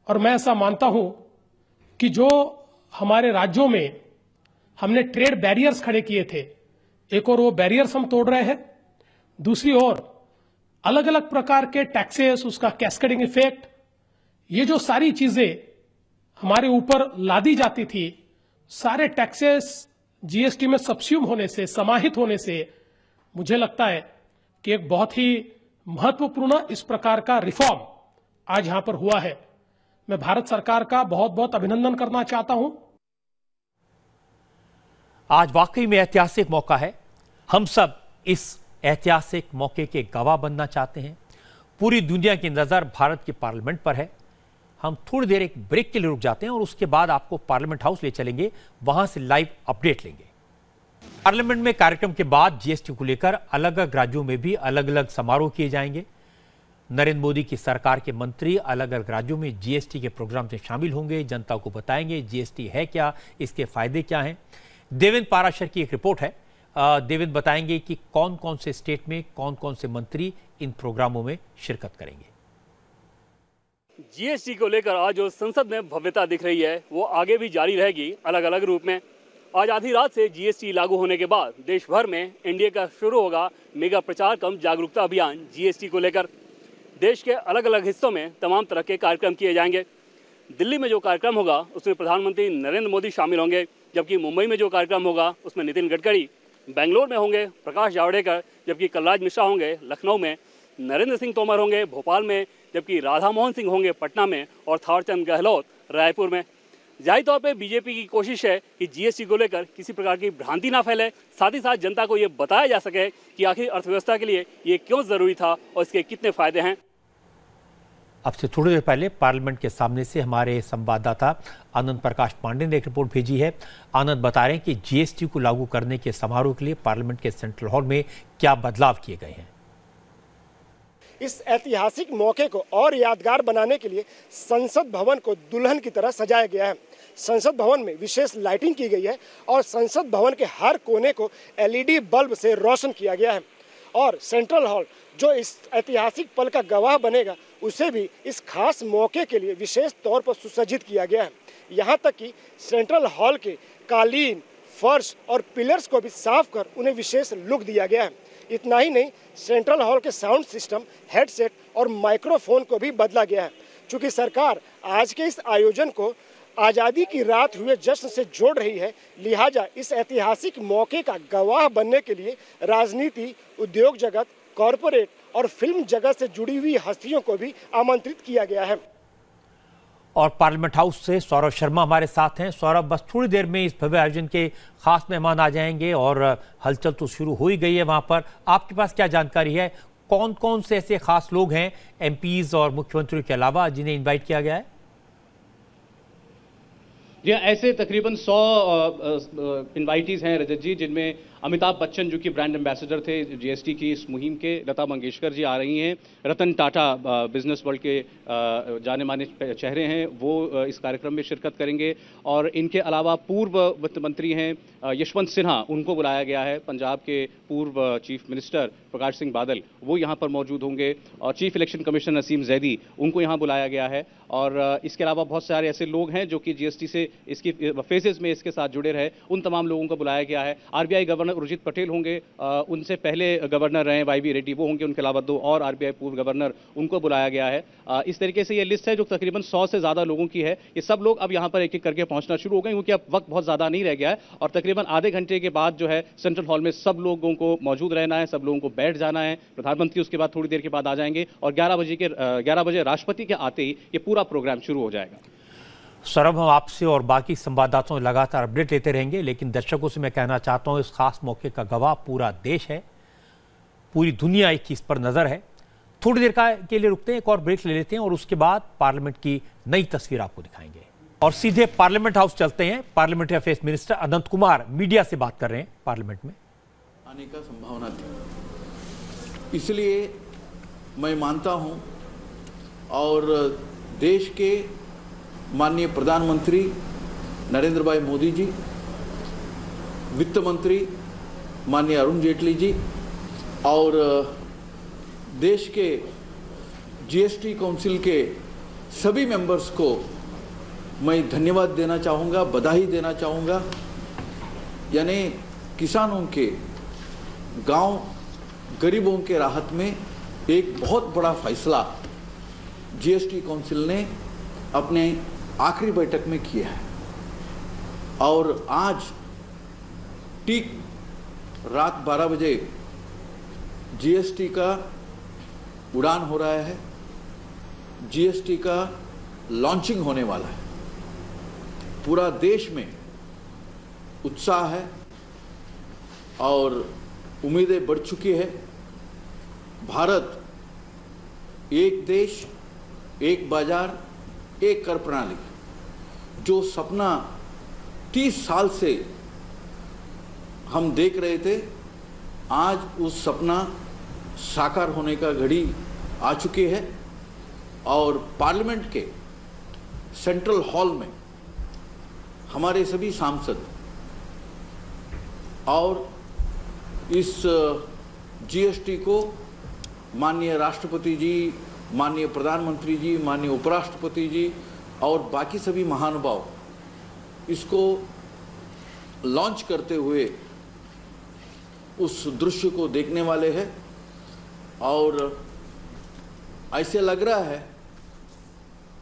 और मैं ऐसा मानता हूं कि जो हमारे राज्यों में हमने ट्रेड बैरियर्स खड़े किए थे, एक और वो बैरियर्स हम तोड़ रहे हैं, दूसरी ओर अलग अलग प्रकार के टैक्सेस, उसका कैस्केडिंग इफेक्ट, ये जो सारी चीजें हमारे ऊपर लादी जाती थी, सारे टैक्सेस जीएसटी में सबस्यूम होने से, समाहित होने से मुझे लगता है कि एक बहुत ही महत्वपूर्ण इस प्रकार का रिफॉर्म आज यहां पर हुआ है। मैं भारत सरकार का बहुत बहुत अभिनंदन करना चाहता हूं। आज वाकई में ऐतिहासिक मौका है। हम सब इस ऐतिहासिक मौके के गवाह बनना चाहते हैं। पूरी दुनिया की नजर भारत के पार्लियामेंट पर है। हम थोड़ी देर एक ब्रेक के लिए रुक जाते हैं और उसके बाद आपको पार्लियामेंट हाउस ले चलेंगे, वहां से लाइव अपडेट लेंगे। पार्लियामेंट में कार्यक्रम के बाद जीएसटी को लेकर अलग अलग राज्यों में भी अलग अलग समारोह किए जाएंगे। नरेंद्र मोदी की सरकार के मंत्री अलग अलग राज्यों में जीएसटी के प्रोग्राम से शामिल होंगे, जनता को बताएंगे जीएसटी है क्या, इसके फायदे क्या हैं। देवेंद्र पाराशर की एक रिपोर्ट है। देवेंद्र बताएंगे कि कौन कौन से स्टेट में कौन कौन से मंत्री इन प्रोग्रामों में शिरकत करेंगे। जीएसटी को लेकर आज जो संसद में भव्यता दिख रही है वो आगे भी जारी रहेगी अलग अलग रूप में। आज आधी रात से जीएसटी लागू होने के बाद देश भर में एनडीए का शुरू होगा मेगा प्रचार कम जागरूकता अभियान जीएसटी को लेकर। देश के अलग अलग हिस्सों में तमाम तरह के कार्यक्रम किए जाएंगे। दिल्ली में जो कार्यक्रम होगा उसमें प्रधानमंत्री नरेंद्र मोदी शामिल होंगे, जबकि मुंबई में जो कार्यक्रम होगा उसमें नितिन गडकरी, बेंगलोर में होंगे प्रकाश जावड़ेकर, जबकि कलराज मिश्रा होंगे लखनऊ में, नरेंद्र सिंह तोमर होंगे भोपाल में, जबकि राधा मोहन सिंह होंगे पटना में और थावरचंद गहलोत रायपुर में। जाहिर तौर पे बीजेपी की कोशिश है कि जीएसटी को लेकर किसी प्रकार की भ्रांति ना फैले, साथ ही साथ जनता को ये बताया जा सके कि आखिर अर्थव्यवस्था के लिए ये क्यों जरूरी था और इसके कितने फायदे हैं। अब से थोड़ी देर पहले पार्लियामेंट के सामने से हमारे संवाददाता आनंद प्रकाश पांडे ने एक रिपोर्ट भेजी है। आनंद बता रहे हैं कि जीएसटी को लागू करने के समारोह के लिए पार्लियामेंट के सेंट्रल हॉल में क्या बदलाव किए गए हैं। इस ऐतिहासिक मौके को और यादगार बनाने के लिए संसद भवन को दुल्हन की तरह सजाया गया है। संसद भवन में विशेष लाइटिंग की गई है और संसद भवन के हर कोने को एलईडी बल्ब से रोशन किया गया है और सेंट्रल हॉल जो इस ऐतिहासिक पल का गवाह बनेगा उसे भी इस खास मौके के लिए विशेष तौर पर सुसज्जित किया गया है। यहाँ तक कि सेंट्रल हॉल के कालीन, फर्श और पिलर्स को भी साफ कर उन्हें विशेष लुक दिया गया है। इतना ही नहीं, सेंट्रल हॉल के साउंड सिस्टम, हेडसेट और माइक्रोफोन को भी बदला गया है। चूँकि सरकार आज के इस आयोजन को आज़ादी की रात हुए जश्न से जोड़ रही है, लिहाजा इस ऐतिहासिक मौके का गवाह बनने के लिए राजनीति, उद्योग जगत, कॉरपोरेट और फिल्म जगत से जुड़ी हुई हस्तियों को भी आमंत्रित किया गया है। और पार्लियामेंट हाउस से सौरभ शर्मा हमारे साथ हैं। सौरभ, बस थोड़ी देर में इस भव्य आयोजन के खास मेहमान आ जाएंगे और हलचल तो शुरू हो ही गई है वहां पर। आपके पास क्या जानकारी है, कौन कौन से ऐसे खास लोग हैं एमपीज और मुख्यमंत्रियों के अलावा जिन्हें इन्वाइट किया गया है? ऐसे तकरीबन 100 इन्वाइटीज हैं रजत जी, जिनमें अमिताभ बच्चन जो कि ब्रांड एम्बेसडर थे जीएसटी की इस मुहिम के, लता मंगेशकर जी आ रही हैं, रतन टाटा बिजनेस वर्ल्ड के जाने माने चेहरे हैं, वो इस कार्यक्रम में शिरकत करेंगे। और इनके अलावा पूर्व वित्त मंत्री हैं यशवंत सिन्हा, उनको बुलाया गया है। पंजाब के पूर्व चीफ मिनिस्टर प्रकाश सिंह बादल वो यहाँ पर मौजूद होंगे और chief election commissioner Naseem Zaidi, उनको यहाँ बुलाया गया है। और इसके अलावा बहुत सारे ऐसे लोग हैं जो कि जीएसटी से इसकी फेजेस में इसके साथ जुड़े रहे, उन तमाम लोगों को बुलाया गया है। आरबीआई गवर्नर उर्जित पटेल होंगे, उनसे पहले गवर्नर रहे वाईवी रेड्डी, वो होंगे। उनके अलावा 2 और आरबीआई पूर्व गवर्नर, उनको बुलाया गया है। इस तरीके से ये लिस्ट है जो तकरीबन 100 से ज्यादा लोगों की है। ये सब लोग अब यहाँ पर एक एक करके पहुंचना शुरू हो गए, क्योंकि अब वक्त बहुत ज्यादा नहीं रह गया है और तकरीबन आधे घंटे के बाद जो है सेंट्रल हॉल में सब लोगों को मौजूद रहना है, सब लोगों को बैठ जाना है। प्रधानमंत्री उसके बाद थोड़ी देर के बाद आ जाएंगे और 11 बजे राष्ट्रपति के आते ही ये पूरा प्रोग्राम शुरू हो जाएगा। सौरभ, हम आपसे और बाकी संवाददाताओं से लगातार अपडेट लेते रहेंगे, लेकिन दर्शकों से मैं कहना चाहता हूं इस खास मौके का गवाह पूरा देश है। पूरी दुनिया की इस पर नजर है। थोड़ी देर के लिए रुकते हैं, एक और ब्रेक ले लेते हैं और उसके बाद पार्लियामेंट की नई तस्वीर आपको दिखाएंगे और सीधे पार्लियामेंट हाउस चलते हैं। पार्लियामेंट्री अफेयर्स मिनिस्टर अनंत कुमार मीडिया से बात कर रहे हैं पार्लियामेंट में। आने का संभावना थी, इसलिए मैं मानता हूं और देश के माननीय प्रधानमंत्री नरेंद्र भाई मोदी जी, वित्त मंत्री माननीय अरुण जेटली जी और देश के जीएसटी काउंसिल के सभी मेंबर्स को मैं धन्यवाद देना चाहूँगा, बधाई देना चाहूँगा। यानी किसानों के, गांव गरीबों के राहत में एक बहुत बड़ा फैसला जीएसटी काउंसिल ने अपने आखिरी बैठक में किया है और आज ठीक रात 12 बजे जीएसटी का उड़ान हो रहा है, जीएसटी का लॉन्चिंग होने वाला है। पूरा देश में उत्साह है और उम्मीदें बढ़ चुकी है। भारत एक देश, एक बाजार, एक कर प्रणाली, जो सपना 30 साल से हम देख रहे थे, आज उस सपना साकार होने का घड़ी आ चुकी है और पार्लियामेंट के सेंट्रल हॉल में हमारे सभी सांसद और इस जीएसटी को माननीय राष्ट्रपति जी, माननीय प्रधानमंत्री जी, माननीय उपराष्ट्रपति जी और बाकी सभी महानुभाव इसको लॉन्च करते हुए उस दृश्य को देखने वाले हैं और ऐसे लग रहा है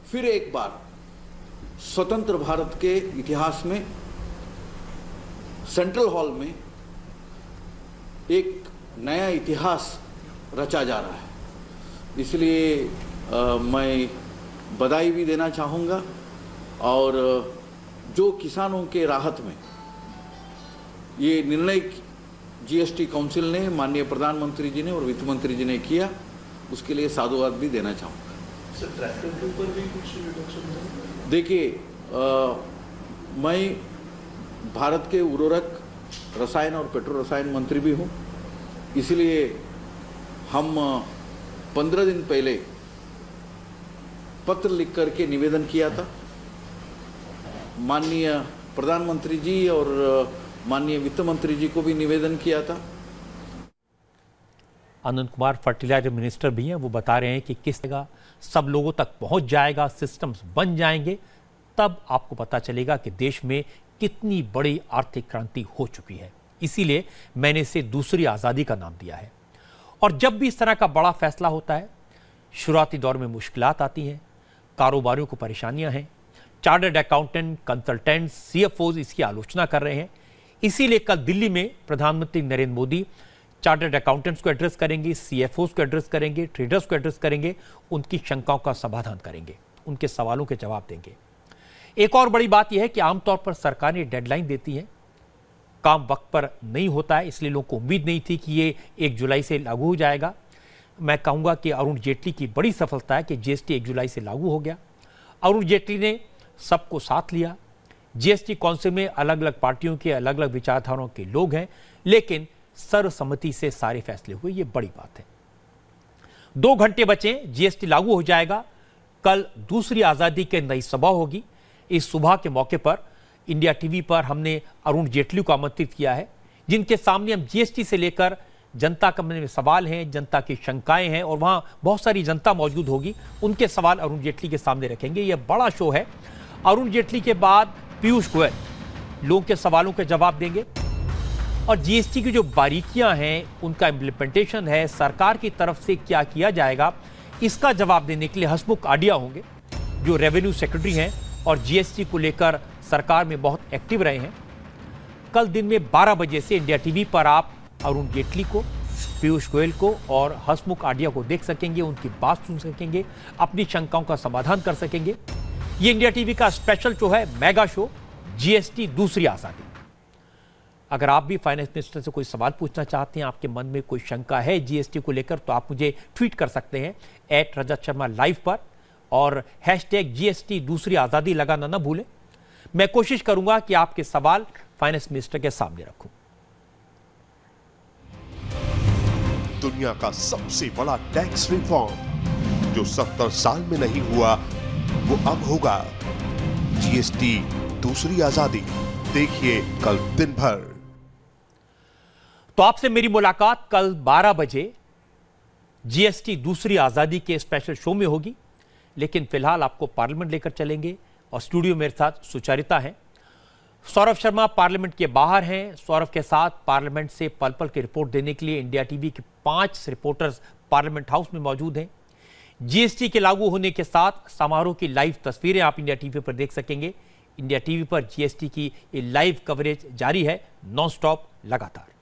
फिर एक बार स्वतंत्र भारत के इतिहास में सेंट्रल हॉल में एक नया इतिहास रचा जा रहा है। इसलिए मैं बधाई भी देना चाहूँगा और जो किसानों के राहत में ये निर्णय जीएसटी काउंसिल ने, माननीय प्रधानमंत्री जी ने और वित्त मंत्री जी ने किया, उसके लिए साधुवाद भी देना चाहूँगा। देखिए, मैं भारत के उर्वरक, रसायन और पेट्रो रसायन मंत्री भी हूँ, इसलिए हम 15 दिन पहले पत्र लिख करके निवेदन किया था माननीय प्रधानमंत्री जी और माननीय वित्त मंत्री जी को भी निवेदन किया था। आनंद कुमार फर्टिलाइजर मिनिस्टर भी हैं, वो बता रहे हैं कि किस तरह सब लोगों तक पहुंच जाएगा, सिस्टम्स बन जाएंगे, तब आपको पता चलेगा कि देश में कितनी बड़ी आर्थिक क्रांति हो चुकी है। इसीलिए मैंने इसे दूसरी आज़ादी का नाम दिया है। और जब भी इस तरह का बड़ा फैसला होता है, शुरुआती दौर में मुश्किलात आती हैं, कारोबारियों को परेशानियां हैं, चार्टर्ड अकाउंटेंट, कंसल्टेंट, सीएफओज इसकी आलोचना कर रहे हैं। इसीलिए कल दिल्ली में प्रधानमंत्री नरेंद्र मोदी चार्टर्ड अकाउंटेंट्स को एड्रेस करेंगे, सीएफओज को एड्रेस करेंगे, ट्रेडर्स को एड्रेस करेंगे, उनकी शंकाओं का समाधान करेंगे, उनके सवालों के जवाब देंगे। एक और बड़ी बात यह है कि आमतौर पर सरकारें डेडलाइन देती हैं, काम वक्त पर नहीं होता है, इसलिए लोगों को उम्मीद नहीं थी कि ये 1 जुलाई से लागू हो जाएगा। मैं कहूँगा कि अरुण जेटली की बड़ी सफलता है कि जीएसटी 1 जुलाई से लागू हो गया। अरुण जेटली ने सबको साथ लिया। जीएसटी काउंसिल में अलग अलग पार्टियों के, अलग अलग विचारधाराओं के लोग हैं, लेकिन सर्वसम्मति से सारे फैसले हुए, ये बड़ी बात है। 2 घंटे बचे, जीएसटी लागू हो जाएगा। कल दूसरी आज़ादी की नई सभा होगी। इस सुबह के मौके पर इंडिया टीवी पर हमने अरुण जेटली को आमंत्रित किया है, जिनके सामने हम जीएसटी से लेकर जनता का में सवाल हैं, जनता की शंकाएं हैं और वहां बहुत सारी जनता मौजूद होगी, उनके सवाल अरुण जेटली के सामने रखेंगे। यह बड़ा शो है। अरुण जेटली के बाद पीयूष गोयल लोगों के सवालों के जवाब देंगे और जीएसटी की जो बारीकियां हैं, उनका इम्प्लीमेंटेशन है, सरकार की तरफ से क्या किया जाएगा, इसका जवाब देने के लिए हसमुख आडिया होंगे, जो रेवेन्यू सेक्रेटरी हैं और जीएसटी को लेकर सरकार में बहुत एक्टिव रहे हैं। कल दिन में 12 बजे से इंडिया टीवी पर आप अरुण जेटली को, पीयूष गोयल को और हसमुख आडिया को देख सकेंगे, उनकी बात सुन सकेंगे, अपनी शंकाओं का समाधान कर सकेंगे। ये इंडिया टीवी का स्पेशल शो है, मेगा शो, जीएसटी दूसरी आज़ादी। अगर आप भी फाइनेंस मिनिस्टर से कोई सवाल पूछना चाहते हैं, आपके मन में कोई शंका है जीएसटी को लेकर, तो आप मुझे ट्वीट कर सकते हैं @रजत शर्मा लाइव पर और #GST दूसरी आज़ादी लगाना ना भूलें। मैं कोशिश करूंगा कि आपके सवाल फाइनेंस मिनिस्टर के सामने रखूं। दुनिया का सबसे बड़ा टैक्स रिफॉर्म जो 70 साल में नहीं हुआ वो अब होगा। जीएसटी दूसरी आजादी, देखिए कल दिन भर। तो आपसे मेरी मुलाकात कल 12 बजे जीएसटी दूसरी आजादी के स्पेशल शो में होगी, लेकिन फिलहाल आपको पार्लियामेंट लेकर चलेंगे और स्टूडियो मेरे साथ सुचरिता है। सौरभ शर्मा पार्लियामेंट के बाहर हैं। सौरभ के साथ पार्लियामेंट से पल पल की रिपोर्ट देने के लिए इंडिया टीवी के 5 रिपोर्टर्स पार्लियामेंट हाउस में मौजूद हैं। जीएसटी के लागू होने के साथ समारोह की लाइव तस्वीरें आप इंडिया टीवी पर देख सकेंगे। इंडिया टीवी पर जीएसटी की ये लाइव कवरेज जारी है, नॉन स्टॉप, लगातार।